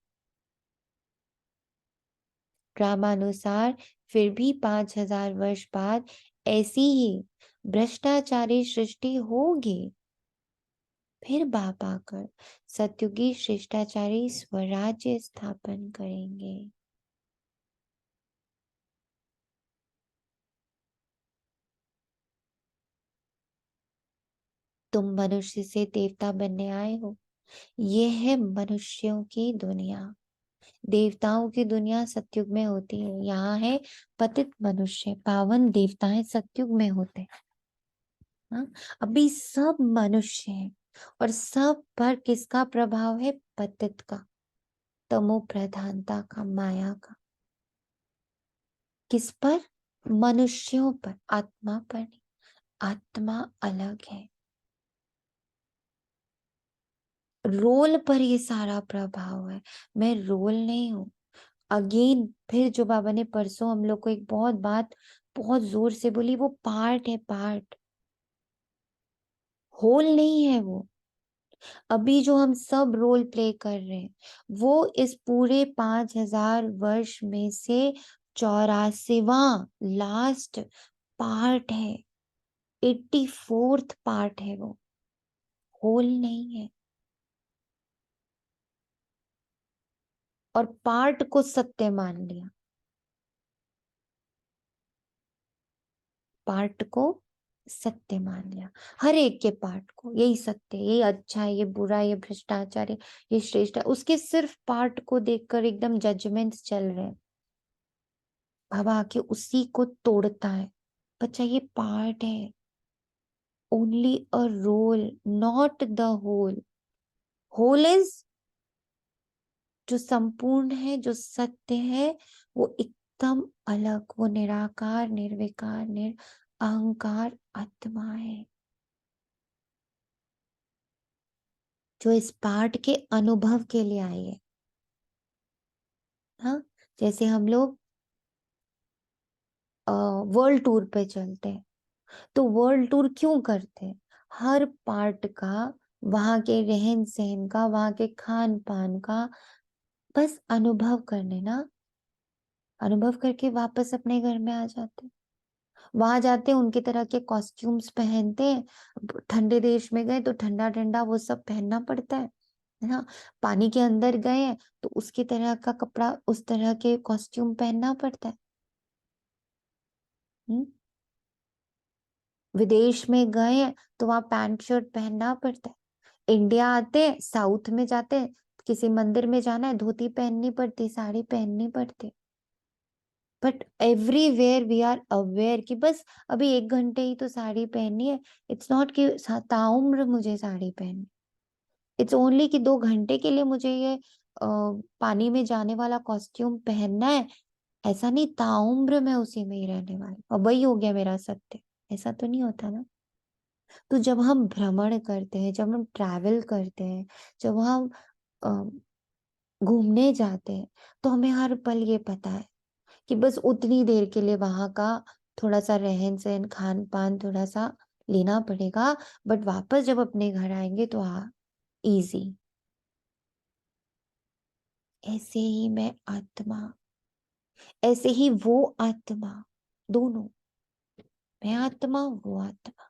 ड्रामानुसार फिर भी 5,000 वर्ष बाद ऐसी ही भ्रष्टाचारी सृष्टि होगी। फिर बाप आकर सत्युगी शिष्टाचारी स्वराज्य स्थापन करेंगे। तुम मनुष्य से देवता बनने आए हो, ये है मनुष्यों की दुनिया। देवताओं की दुनिया सतयुग में होती है, यहाँ है पतित मनुष्य, पावन देवताएं सतयुग में होते हैं। हाँ? अभी सब मनुष्य हैं और सब पर किसका प्रभाव है? पतित का, तमो प्रधानता का, माया का। किस पर? मनुष्यों पर, आत्मा पर नहीं। आत्मा अलग है, रोल पर ये सारा प्रभाव है। मैं रोल नहीं हूं। अगेन फिर जो बाबा ने परसों हम लोग को एक बहुत बात बहुत जोर से बोली, वो पार्ट है, पार्ट, होल नहीं है वो। अभी जो हम सब रोल प्ले कर रहे हैं वो इस पूरे 5,000 वर्ष में से 84वां लास्ट पार्ट है, 84th पार्ट है, वो होल नहीं है। और पार्ट को सत्य मान लिया, पार्ट को सत्य मान लिया, हर एक के पार्ट को, यही सत्य है, ये अच्छा है, ये बुरा है, ये भ्रष्टाचार है, ये श्रेष्ठ है, उसके सिर्फ पार्ट को देखकर एकदम जजमेंट्स चल रहे हैं। बाबा आके उसी को तोड़ता है। बच्चा ये पार्ट है, only a role, not the whole. Whole is जो संपूर्ण है, जो सत्य है, वो एकदम अलग, वो निराकार, निर्विकार, अहंकार आत्मा है, जो इस पाठ के अनुभव के लिए आई है। हाँ, जैसे हम लोग वर्ल्ड टूर पे चलते हैं, तो वर्ल्ड टूर क्यों करते हैं? हर पार्ट का, वहां के रहन सहन का, वहां के खान पान का बस अनुभव करने ना, अनुभव करके वापस अपने घर में आ जाते हैं। वहां जाते हैं, उनके तरह के कॉस्ट्यूम्स पहनते हैं। ठंडे देश में गए तो ठंडा ठंडा वो सब पहनना पड़ता है ना। पानी के अंदर गए हैं तो उसकी तरह का कपड़ा, उस तरह के कॉस्ट्यूम पहनना पड़ता है। हम्म? विदेश में गए हैं तो वहां पैंट शर्ट पहनना पड़ता है। इंडिया आते हैं, साउथ में जाते हैं, किसी मंदिर में जाना है, धोती पहननी पड़ती, साड़ी पहननी पड़ती। But everywhere we are aware कि बस अभी 1 घंटे ही तो साड़ी पहननी है। इट्स नॉट कि ताउम्र मुझे साड़ी पहननी, इट्स ओनली कि 2 घंटे के लिए मुझे ये पानी में जाने वाला कॉस्ट्यूम पहनना है। ऐसा नहीं, ताउम्र मैं उसी में ही रहने वाली और वही हो गया मेरा सत्य। ऐसा तो नहीं होता ना। तो जब हम भ्रमण करते हैं, जब हम ट्रैवल करते हैं, जब हम घूमने जाते हैं तो हमें हर पल ये पता है कि बस उतनी देर के लिए वहां का थोड़ा सा रहन सहन खान पान थोड़ा सा लेना पड़ेगा, बट वापस जब अपने घर आएंगे तो इजी। ऐसे ही मैं आत्मा, ऐसे ही वो आत्मा, दोनों, मैं आत्मा वो आत्मा,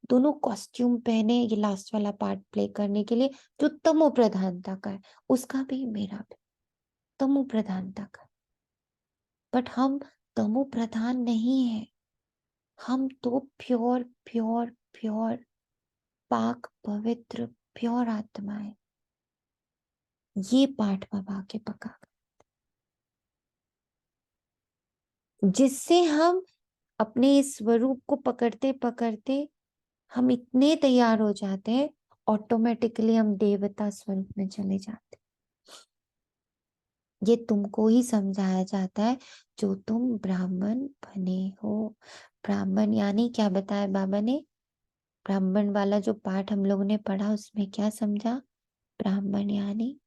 दोनों कॉस्ट्यूम पहने ये लास्ट वाला पार्ट प्ले करने के लिए जो तमो प्रधानता का है, उसका भी मेरा भी तमो प्रधानता का। बट हम तमो प्रधान नहीं है, हम तो प्योर प्योर प्योर पाक पवित्र प्योर आत्मा है। ये पाठ बाबा आके पका, जिससे हम अपने इस स्वरूप को पकड़ते पकड़ते हम इतने तैयार हो जाते हैं, ऑटोमेटिकली हम देवता स्वरूप में चले जाते हैं। ये तुमको ही समझाया जाता है जो तुम ब्राह्मण बने हो। ब्राह्मण यानी क्या बताया बाबा ने? ब्राह्मण वाला जो पाठ हम लोगों ने पढ़ा उसमें क्या समझा? ब्राह्मण यानी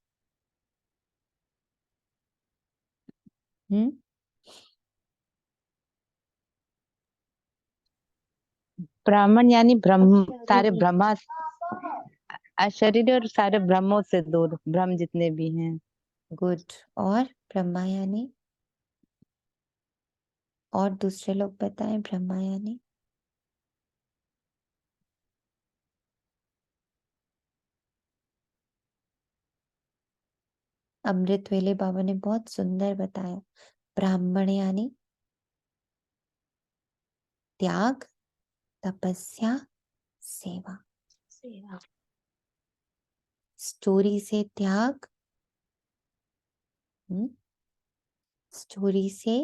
हम्म ब्राह्मण यानी ब्रह्म, सारे अशरीरी। ब्रह्मा, अशरीरी और सारे ब्रह्मों से दूर, ब्रह्म जितने भी हैं। गुड। और ब्रह्मा यानी? और दूसरे लोग बताएं ब्रह्मा यानी? अमृत वेले बाबा ने बहुत सुंदर बताया। ब्राह्मण यानी त्याग, तपस्या, सेवा। सेवा। स्टोरी से त्याग, स्टोरी से,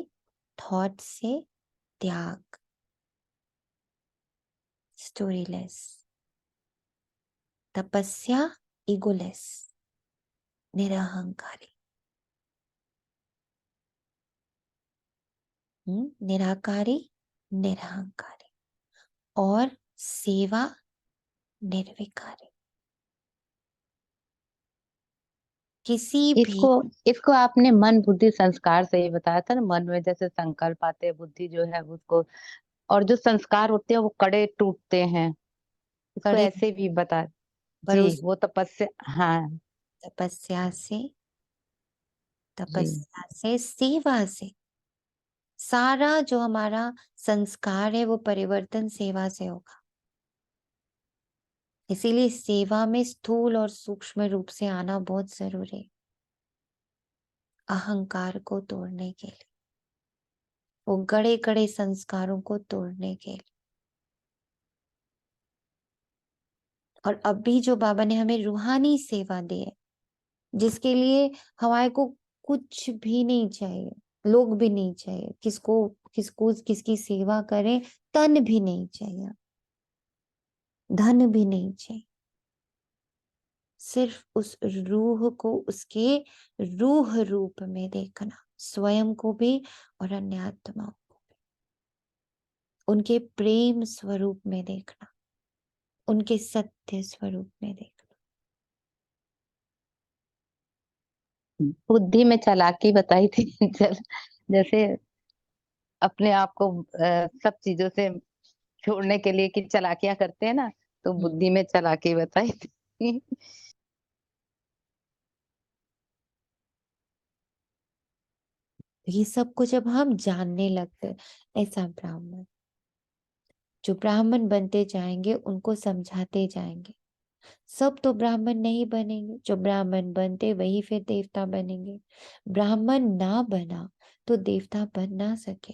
थॉट से त्याग, स्टोरीलेस। तपस्या, ईगोलेस, निरहंकारी। निराकारी, निरहंकारी। और सेवा, निर्विकारी। किसी भी इसको इसको आपने मन बुद्धि संस्कार से ही बताया था ना। मन में जैसे संकल्प आते हैं, बुद्धि जो है उसको, और जो संस्कार होते हैं वो कड़े टूटते हैं, इसको कड़े, ऐसे भी बता। पर जी, उस वो तपस्या। हाँ। तपस्या से, जी। तपस्या से, सेवा से, सारा जो हमारा संस्कार है वो परिवर्तन सेवा से होगा। इसीलिए सेवा में स्थूल और सूक्ष्म रूप से आना बहुत जरूरी है, अहंकार को तोड़ने के लिए, वो गड़े गड़े संस्कारों को तोड़ने के लिए। और अभी जो बाबा ने हमें रूहानी सेवा दी है, जिसके लिए हमारे को कुछ भी नहीं चाहिए, लोग भी नहीं चाहिए, किसको किसको किसकी सेवा करें, तन भी नहीं चाहिए, धन भी नहीं चाहिए, सिर्फ उस रूह को उसके रूह रूप में देखना, स्वयं को भी और अन्य आत्माओं को भी उनके प्रेम स्वरूप में देखना, उनके सत्य स्वरूप में देखना। बुद्धि में चालाकी बताई थी। जैसे अपने आप को सब चीजों से छोड़ने के लिए कि चालाकियां करते हैं ना, तो हम्म। बुद्धि में चालाकी बताई थी। ये सब कुछ अब हम जानने लगते हैं। ऐसा ब्राह्मण, जो ब्राह्मण बनते जाएंगे उनको समझाते जाएंगे। सब तो ब्राह्मण नहीं बनेंगे, जो ब्राह्मण बनते वही फिर देवता बनेंगे। ब्राह्मण ना बना तो देवता बन ना सके।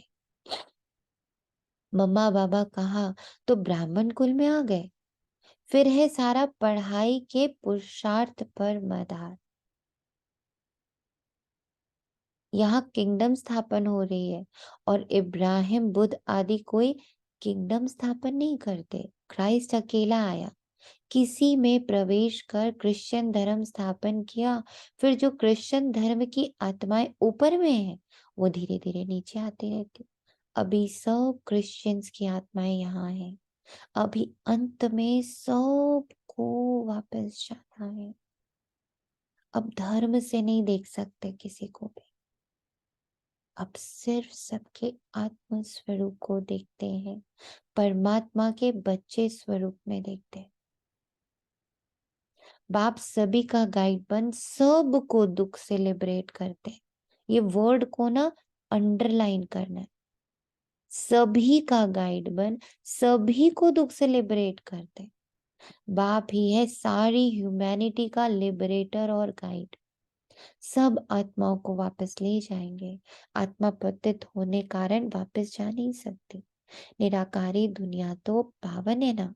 मम्मा बाबा कहा तो ब्राह्मण कुल में आ गए, फिर है सारा पढ़ाई के पुरुषार्थ पर मदार। यहाँ किंगडम स्थापन हो रही है, और इब्राहिम बुद्ध आदि कोई किंगडम स्थापन नहीं करते। क्राइस्ट अकेला आया, किसी में प्रवेश कर क्रिश्चियन धर्म स्थापन किया, फिर जो क्रिश्चियन धर्म की आत्माएं ऊपर में है वो धीरे धीरे नीचे आती रहती। अभी सब क्रिश्चियंस की आत्माएं यहाँ हैं, अभी अंत में सबको वापस जाना है। अब धर्म से नहीं देख सकते किसी को भी, अब सिर्फ सबके आत्म स्वरूप को देखते हैं, परमात्मा के बच्चे स्वरूप में देखते हैं। बाप सभी का गाइड बन सबको दुख से लिबरेट करते हैं। ये वर्ड को ना अंडरलाइन करना है। सभी का गाइड बन सभी को दुख से लिबरेट करते हैं। बाप ही है सारी ह्यूमैनिटी का लिबरेटर और गाइड। सब आत्माओं को वापस ले जाएंगे। आत्मा पतित होने कारण वापस जा नहीं सकती। निराकारी दुनिया तो पावन है ना,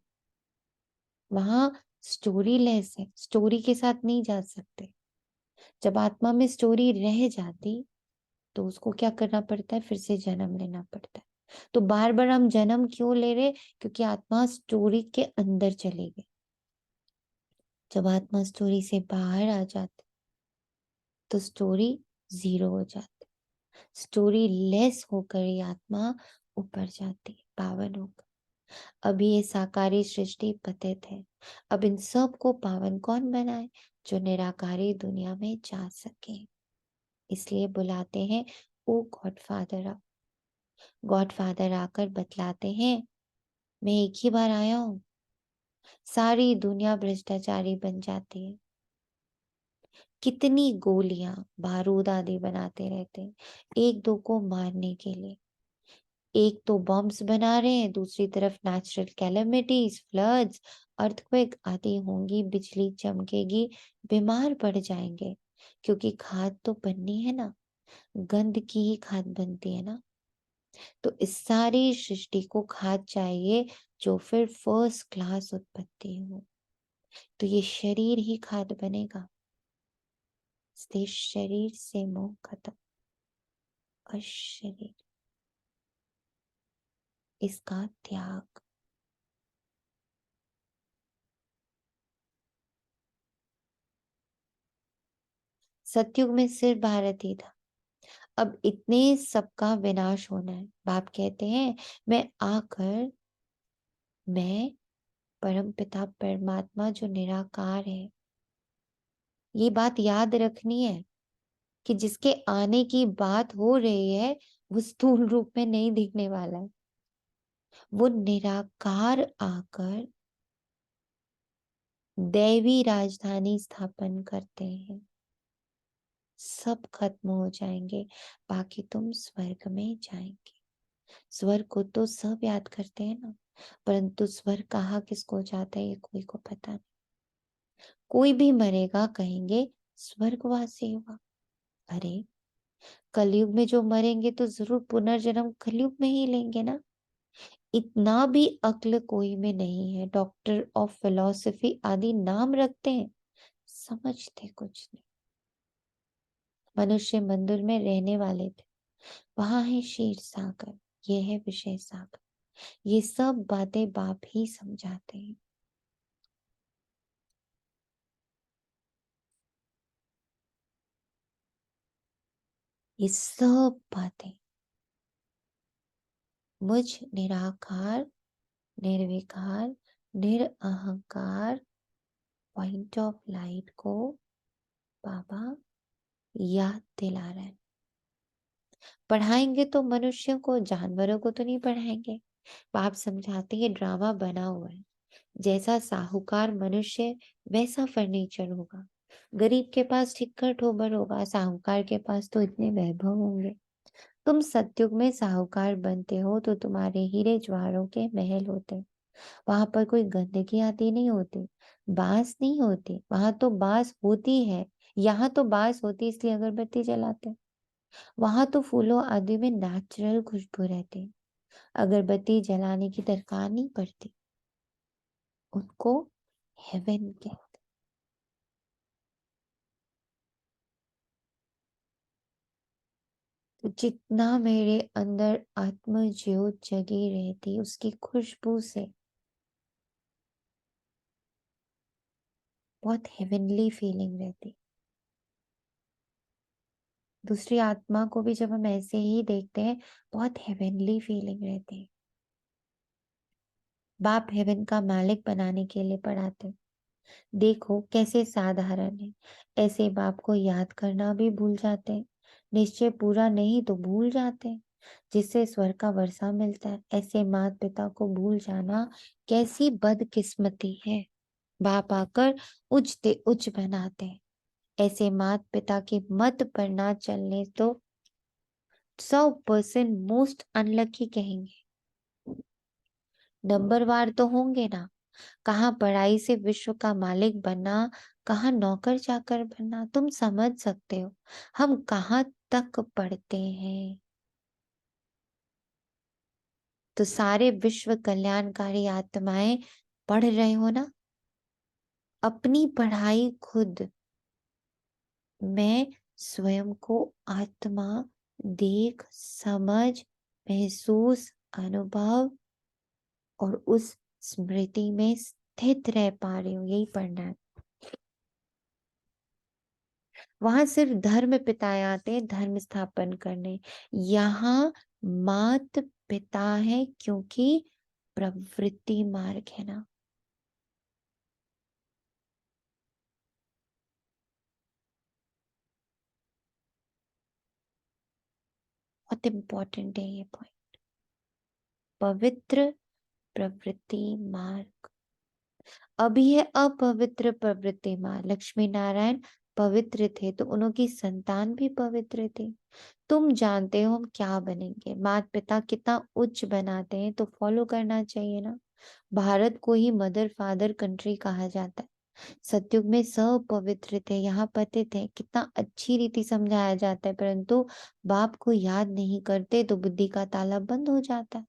वहां स्टोरी लेस है, स्टोरी के साथ नहीं जा सकते। जब आत्मा में स्टोरी रह जाती तो उसको क्या करना पड़ता है, फिर से जन्म लेना पड़ता है। तो बार बार हम जन्म क्यों ले रहे, क्योंकि आत्मा स्टोरी के अंदर चली गई। जब आत्मा स्टोरी से बाहर आ जाती तो स्टोरी जीरो हो जाती। स्टोरी लेस होकर ये आत्मा ऊपर जाती है, पावन होकर। अभी ये साकारी सृष्टि पतित है। अब इन सब को पावन कौन बनाए, जो निराकारी दुनिया में जा सके। इसलिए बुलाते हैं ओ गॉडफादर। गॉडफादर आकर बतलाते हैं मैं एक ही बार आया हूं। सारी दुनिया भ्रष्टाचारी बन जाती है। कितनी गोलियां बारूद आदि बनाते रहते हैं एक दो को मारने के लिए। एक तो बॉम्ब्स बना रहे हैं, दूसरी तरफ नेचुरल कैलेमिटीज, फ्लड्स, अर्थक्वेक आदि होंगी, बिजली चमकेगी, बीमार पड़ जाएंगे। क्योंकि खाद तो बननी है ना, गंध की ही खाद बनती है ना। तो इस सारी सृष्टि को खाद चाहिए जो फिर फर्स्ट क्लास उत्पत्ति हो। तो ये शरीर ही खाद बनेगा। इसलिए शरीर से मोह खत्म। और शरीर, इसका त्याग। सतयुग में सिर्फ भारत ही था। अब इतने सबका विनाश होना है। बाप कहते हैं मैं परम पिता परमात्मा जो निराकार है, ये बात याद रखनी है कि जिसके आने की बात हो रही है वो स्थूल रूप में नहीं दिखने वाला है। वो निराकार आकर दैवी राजधानी स्थापन करते हैं। सब खत्म हो जाएंगे, बाकी तुम स्वर्ग में जाएंगे। स्वर्ग को तो सब याद करते हैं ना, परंतु स्वर्ग कहाँ किसको जाता है ये कोई को पता नहीं। कोई भी मरेगा कहेंगे स्वर्गवासी हुआ। अरे कलयुग में जो मरेंगे तो जरूर पुनर्जन्म कलयुग में ही लेंगे ना। इतना भी अक्ल कोई में नहीं है। डॉक्टर ऑफ फिलोसफी आदि नाम रखते हैं, समझते कुछ नहीं। मनुष्य मंदिर में रहने वाले थे, वहां है क्षीर सागर, ये है विषय सागर। ये सब बातें बाप ही समझाते हैं। ये सब बातें मुझ निराकार, निर्विकार, निरअहंकार पॉइंट ऑफ लाइट को बाबा याद दिला रहे हैं। पढ़ाएंगे तो मनुष्यों को, जानवरों को तो नहीं पढ़ाएंगे। बाप समझाते हैं ड्रामा बना हुआ है। जैसा साहूकार मनुष्य वैसा फर्नीचर होगा। गरीब के पास ठिक्कर ठोबर होगा, साहूकार के पास तो इतने वैभव होंगे। तुम सतयुग में साहूकार बनते हो तो तुम्हारे हीरे जवाहरों के महल होते। वहां पर कोई गंदगी आती नहीं होती, बांस नहीं होती। वहां तो बांस होती है, यहाँ तो बांस होती इसलिए अगरबत्ती जलाते। वहां तो फूलों आदि में नेचुरल खुशबू रहती, अगरबत्ती जलाने की दरकार नहीं पड़ती। उनको हेवन कहते। तो जितना मेरे अंदर आत्म ज्योत जगी रहती उसकी खुशबू से बहुत हेवनली फीलिंग रहती। दूसरी आत्मा को भी जब हम ऐसे ही देखते हैं बहुत हेवनली फीलिंग रहती है। बाप हेवन का मालिक बनाने के लिए पढ़ाते। देखो कैसे साधारण है। ऐसे बाप को याद करना भी भूल जाते हैं, निश्चय पूरा नहीं तो भूल जाते हैं, जिससे स्वर का वर्षा मिलता है। ऐसे माता पिता को भूल जाना कैसी बदकिस्मती है। बाप आकर उच्च उच्च बनाते हैं। ऐसे माता पिता के मत पर ना चलने तो 100% मोस्ट अनलकी कहेंगे। नंबरवार तो होंगे ना। कहाँ पढ़ाई से विश्व का मालिक बनना, कहाँ नौकर चाकर बनना। तुम समझ सकते हो हम कहाँ तक पढ़ते हैं। तो सारे विश्व कल्याणकारी आत्माएं पढ़ रहे हो ना। अपनी पढ़ाई खुद। मैं स्वयं को आत्मा देख समझ महसूस अनुभव और उस स्मृति में स्थित रह पा रही हूँ, यही पढ़ना है। वहां सिर्फ धर्म पिताएं आते हैं धर्म स्थापन करने। यहाँ मात पिता है क्योंकि प्रवृत्ति मार्ग है ना। बहुत इंपॉर्टेंट है ये पॉइंट। पवित्र प्रवृत्ति मार्ग। अभी है अपवित्र प्रवृत्ति मार्ग। लक्ष्मी नारायण पवित्र थे तो उनकी संतान भी पवित्र थे। तुम जानते हो हम क्या बनेंगे। माता पिता कितना उच्च बनाते हैं तो फॉलो करना चाहिए ना। भारत को ही मदर फादर कंट्री कहा जाता है। सतयुग में सब पवित्र थे, यहाँ पते थे, कितना अच्छी रीति समझाया जाता है, परंतु बाप को याद नहीं करते तो बुद्धि का ताला बंद हो जाता है।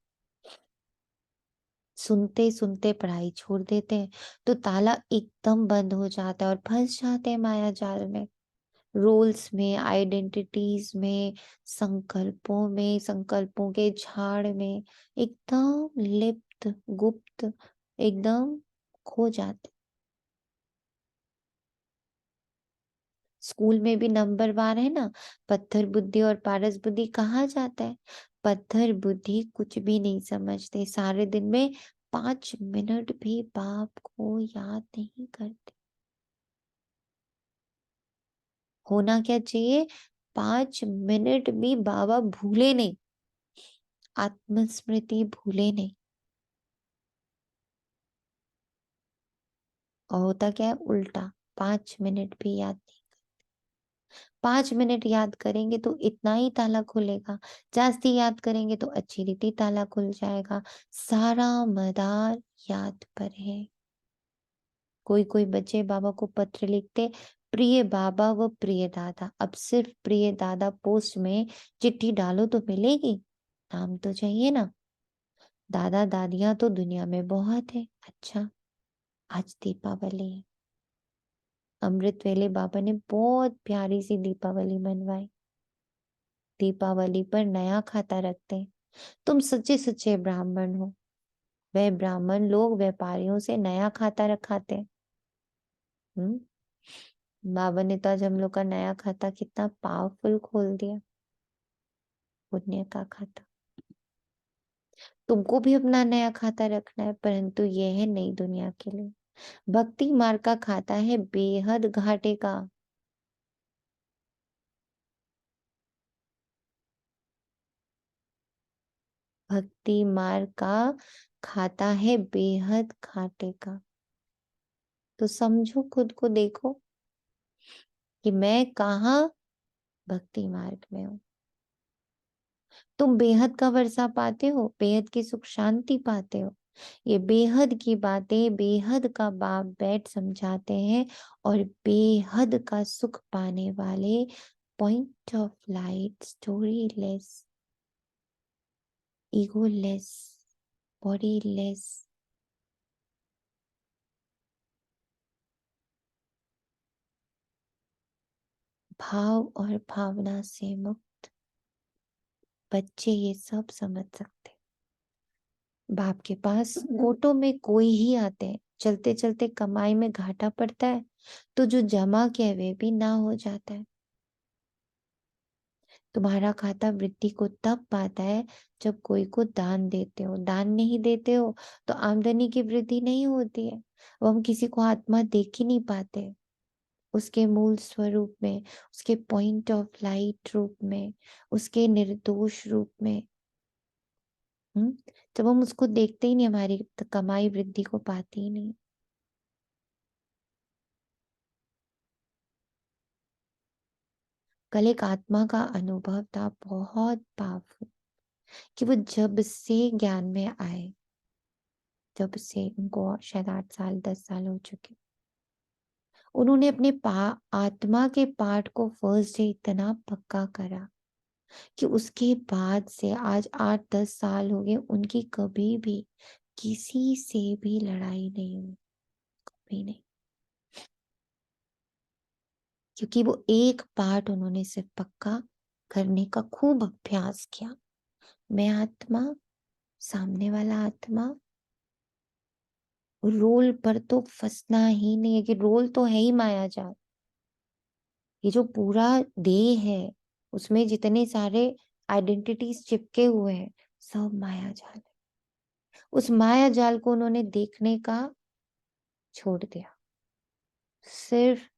सुनते सुनते पढ़ाई छोड़ देते हैं तो ताला एकदम बंद हो जाता है और फंस जाते हैं माया जाल में, रोल्स में, आइडेंटिटीज में, संकल्पों में, संकल्पों के झाड़ में, एकदम लिप्त गुप्त, एकदम खो जाते। स्कूल में भी नंबर वार है ना। पत्थर बुद्धि और पारस बुद्धि कहा जाता है। पत्थर बुद्धि कुछ भी नहीं समझते, सारे दिन में 5 मिनट भी बाप को याद नहीं करते। होना क्या चाहिए, 5 मिनट भी बाबा भूले नहीं, आत्मस्मृति भूले नहीं। और होता क्या है उल्टा, 5 मिनट भी याद नहीं। 5 मिनट याद करेंगे तो इतना ही ताला खुलेगा, जास्ती याद करेंगे तो अच्छी रीति ताला खुल जाएगा। सारा मदार याद पर है। कोई कोई बच्चे बाबा को पत्र लिखते, प्रिय बाबा व प्रिय दादा। अब सिर्फ प्रिय दादा पोस्ट में चिट्ठी डालो तो मिलेगी, नाम तो चाहिए ना। दादा दादियां तो दुनिया में बहुत है। अच्छा, आज दीपावली है। अमृत वेले बाबा ने बहुत प्यारी सी दीपावली मनवाई। दीपावली पर नया खाता रखते हैं। तुम सच्चे सच्चे ब्राह्मण हो। वह ब्राह्मण लोग व्यापारियों से नया खाता रखाते हैं। हम्म। बाबा ने तो आज हम लोग का नया खाता कितना पावरफुल खोल दिया, पुण्य का खाता। तुमको भी अपना नया खाता रखना है, परंतु ये है नई दुनिया के लिए। भक्ति मार्ग का खाता है बेहद घाटे का। भक्ति मार्ग का खाता है बेहद घाटे का। तो समझो, खुद को देखो कि मैं कहाँ भक्ति मार्ग में हूँ। तुम बेहद का वर्षा पाते हो, बेहद की सुख शांति पाते हो। ये बेहद की बातें बेहद का बाप बैठ समझाते हैं और बेहद का सुख पाने वाले point of light, story less, ego less, body less, भाव और भावना से मुक्त बच्चे ये सब समझ सकते। बाप के पास ऑटो में कोई ही आते हैं, चलते चलते कमाई में घाटा पड़ता है तो जो जमा किया वे भी ना हो जाता है। तुम्हारा खाता वृद्धि को तब पाता है जब कोई को दान देते हो। दान नहीं देते हो तो आमदनी की वृद्धि नहीं होती है। वो हम किसी को आत्मा देख ही नहीं पाते, उसके मूल स्वरूप में, उसके पॉइंट ऑफ लाइट रूप में, उसके निर्दोष रूप में। जब हम उसको देखते ही नहीं, हमारी कमाई वृद्धि को पाती ही नहीं। कल एक आत्मा का अनुभव था बहुत पावरफुल, कि वो जब से ज्ञान में आए, जब से उनको शायद 8 साल 10 साल हो चुके, उन्होंने अपने आत्मा के पार्ट को फर्स्ट डे इतना पक्का करा कि उसके बाद से आज 8 10 साल हो गए, उनकी कभी भी किसी से भी लड़ाई नहीं हुई, कभी नहीं। क्योंकि वो एक पार्ट उन्होंने सिर्फ पक्का करने का खूब अभ्यास किया। मैं आत्मा, सामने वाला आत्मा, रोल पर तो फंसना ही नहीं है, कि रोल तो है ही माया जाल। ये जो पूरा देह है, उसमें जितने सारे आइडेंटिटीज चिपके हुए हैं, सब माया जाल है। उस माया जाल को उन्होंने देखने का छोड़ दिया, सिर्फ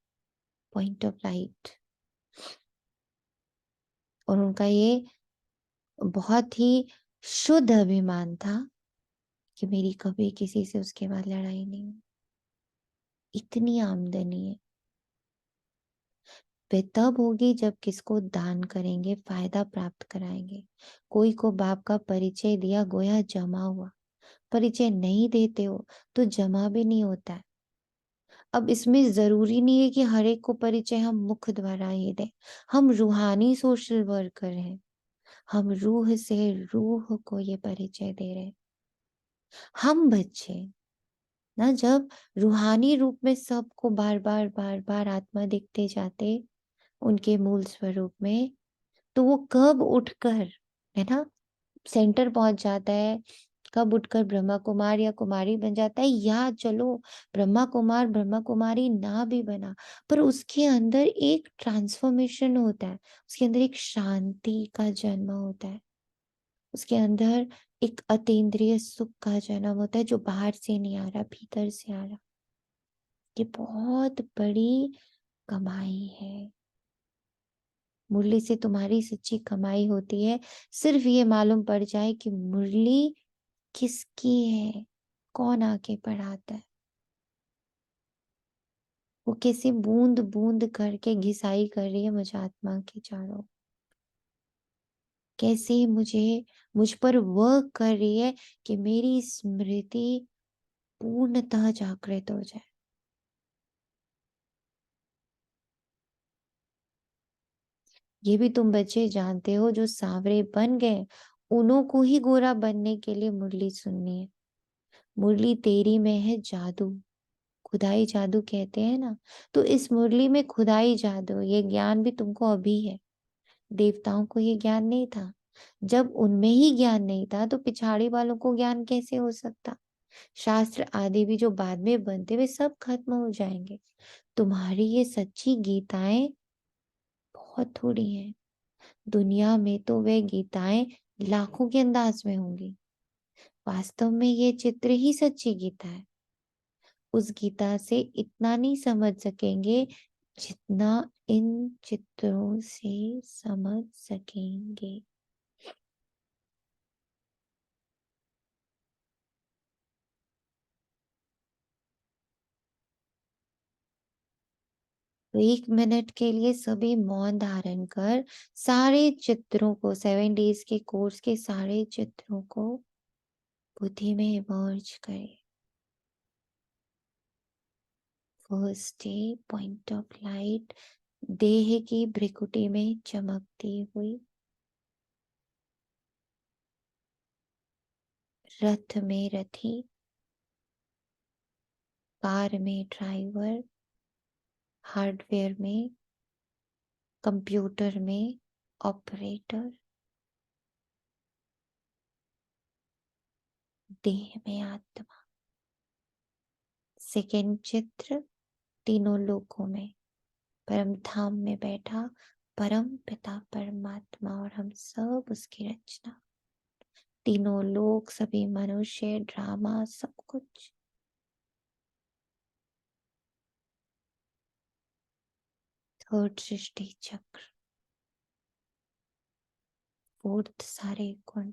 पॉइंट ऑफ लाइट। और उनका ये बहुत ही शुद्ध अभिमान था कि मेरी कभी किसी से उसके बाद लड़ाई नहीं हुई। इतनी आमदनी है, वे तब होगी जब किसको दान करेंगे, फायदा प्राप्त कराएंगे। कोई को बाप का परिचय दिया, गोया जमा हुआ। परिचय नहीं देते हो तो जमा भी नहीं होता है। अब इसमें जरूरी नहीं है कि हर एक को परिचय हम मुख द्वारा ही दें। हम रूहानी सोशल वर्कर हैं, हम रूह से रूह को ये परिचय दे रहे हैं। हम बच्चे ना, जब रूहानी रूप में सबको बार बार बार बार आत्मा दिखते जाते उनके मूल स्वरूप में, तो वो कब उठकर, है ना, सेंटर पहुंच जाता है, कब उठकर ब्रह्मा कुमार या कुमारी बन जाता है, या चलो ब्रह्मा कुमार ब्रह्मा कुमारी ना भी बना, पर उसके अंदर एक ट्रांसफॉर्मेशन होता है, उसके अंदर एक शांति का जन्म होता है, उसके अंदर एक अतीन्द्रिय सुख का जन्म होता है, जो बाहर से नहीं आ रहा, भीतर से आ रहा। ये बहुत बड़ी कमाई है। मुरली से तुम्हारी सच्ची कमाई होती है, सिर्फ ये मालूम पड़ जाए कि मुरली किसकी है, कौन आके पढ़ाता है, वो कैसे बूंद बूंद करके घिसाई कर रही है मुझे आत्मा के चारों, कैसे मुझ पर वर्क कर रही है कि मेरी स्मृति पूर्णतः जागृत हो जाए। ये भी तुम बच्चे जानते हो, जो सांवरे बन गए उन्हों को ही गोरा बनने के लिए मुरली सुननी है। मुरली तेरी में है जादू, खुदाई जादू कहते हैं ना, तो इस मुरली में खुदाई जादू, ये ज्ञान भी तुमको अभी है। देवताओं को ये ज्ञान नहीं था। जब उनमें ही ज्ञान नहीं था तो पिछाड़ी वालों को ज्ञान कैसे हो सकता। शास्त्र आदि भी जो बाद में बनते वे सब खत्म हो जाएंगे। तुम्हारी ये सच्ची गीताएं बहुत थोड़ी हैं। दुनिया में तो वे गीताएं लाखों के अंदाज में होंगी। वास्तव में ये चित्र ही सच्ची गीता है। उस गीता से इतना नहीं समझ सकेंगे जितना इन चित्रों से समझ सकेंगे। तो 1 मिनट के लिए सभी मौन धारण कर सारे चित्रों को, 7 डेज के कोर्स के सारे चित्रों को बुद्धि में इमर्ज करें। First day, point of light देह की भ्रिकुटी में चमकती हुई, रथ में रथी, कार में ड्राइवर, हार्डवेयर में, कंप्यूटर में ऑपरेटर, देह में आत्मा। सेकेंड चित्र, तीनों लोकों में परम धाम में बैठा परम पिता परमात्मा और हम सब उसकी रचना, तीनों लोग, सभी मनुष्य, ड्रामा, सब कुछ। थर्ड सृष्टि चक्र, फोर्थ सारे गुण,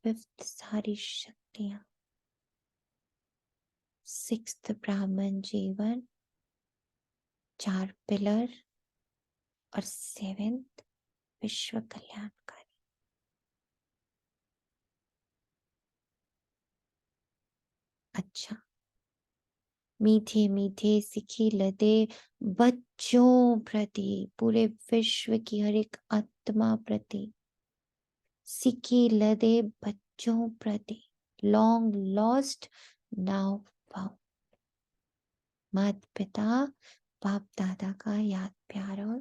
फिफ्थ सारी शक्तियां, सिक्स्थ ब्राह्मण जीवन, 4 पिलर और सेवेंथ विश्व कल्याणकारी। अच्छा, मीठे मीठे सिखी लदे बच्चों प्रति, पूरे विश्व की हर एक आत्मा प्रति, सिखी लदे बच्चों प्रति, लॉन्ग लॉस्ट नाउ फाउंड। माता पिता बाप दादा का याद प्यार और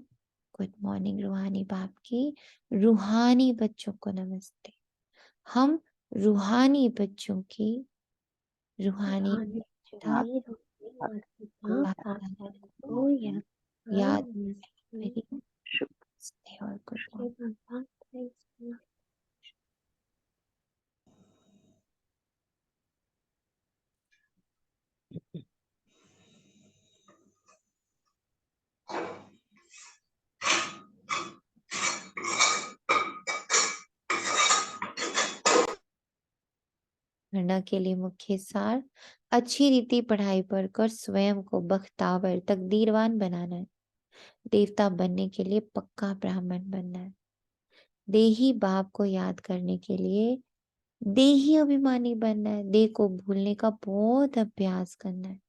गुड मॉर्निंग रूहानी बाप की रूहानी बच्चों को नमस्ते। हम रूहानी बच्चों की रूहानी पिता बाप दादा को याद मेरी नमस्ते और गुड मॉर्निंग। गणना के लिए मुख्य सार, अच्छी रीति पढ़ाई पढ़कर स्वयं को बख्तावर तकदीरवान बनाना है। देवता बनने के लिए पक्का ब्राह्मण बनना है। देही बाप को याद करने के लिए देही अभिमानी बनना है। देह को भूलने का बहुत अभ्यास करना है।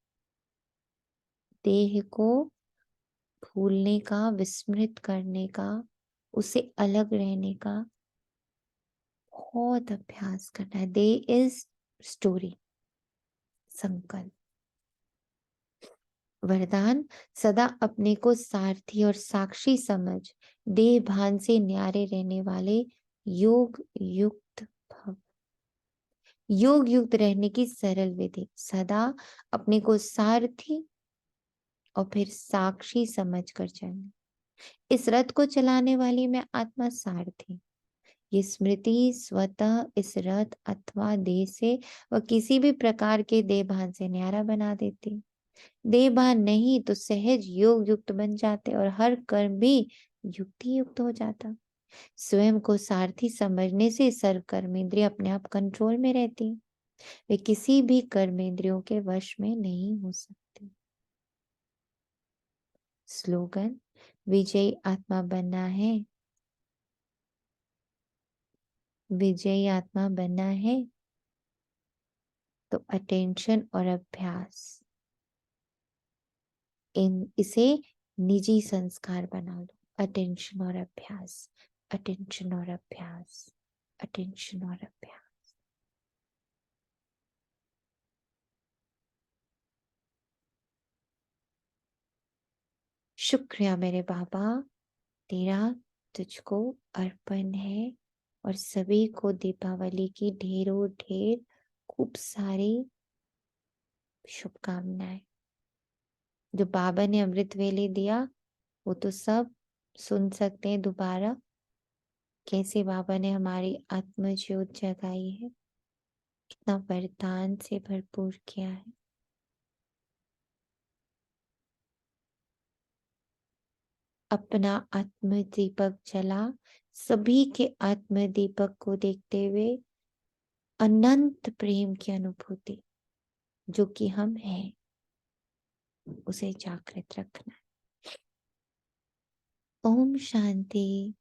देह को भूलने का, विस्मृत करने का, उससे अलग रहने का बहुत अभ्यास करना है। दे इज स्टोरी, संकल्प। वरदान, सदा अपने को सारथी और साक्षी समझ देह भान से न्यारे रहने वाले योग युक्त भव। योग युक्त रहने की सरल विधि, सदा अपने को सारथी और फिर साक्षी समझ कर चलना। इस रथ को चलाने वाली मैं आत्मा सारथी। ये स्मृति स्वतः इस रथ अथवा देह से व किसी भी प्रकार के देह भान से न्यारा बना देती। देह भान नहीं तो सहज योग युक्त बन जाते और हर कर्म भी युक्ति युक्त हो जाता। स्वयं को सारथी समझने से सर्व कर्मेंद्रिय अपने आप कंट्रोल में रहती। वे किसी भी कर्मेंद्रियों के वश में नहीं हो सकती। स्लोगन, विजयी आत्मा बनना है, विजयी आत्मा बनना है तो अटेंशन और अभ्यास, इसे निजी संस्कार बना लो। अटेंशन और अभ्यास, अटेंशन और अभ्यास, अटेंशन और अभ्यास। शुक्रिया मेरे बाबा, तेरा तुझको अर्पण है और सभी को दीपावली की ढेरों ढेर खूब सारी शुभकामनाएं। जो बाबा ने अमृत वेले दिया वो तो सब सुन सकते हैं दोबारा, कैसे बाबा ने हमारी आत्म ज्योत जगाई है, कितना वरदान से भरपूर किया है। अपना आत्म दीपक जला, सभी के आत्म दीपक को देखते हुए अनंत प्रेम की अनुभूति जो कि हम हैं उसे जागृत रखना है। ओम शांति।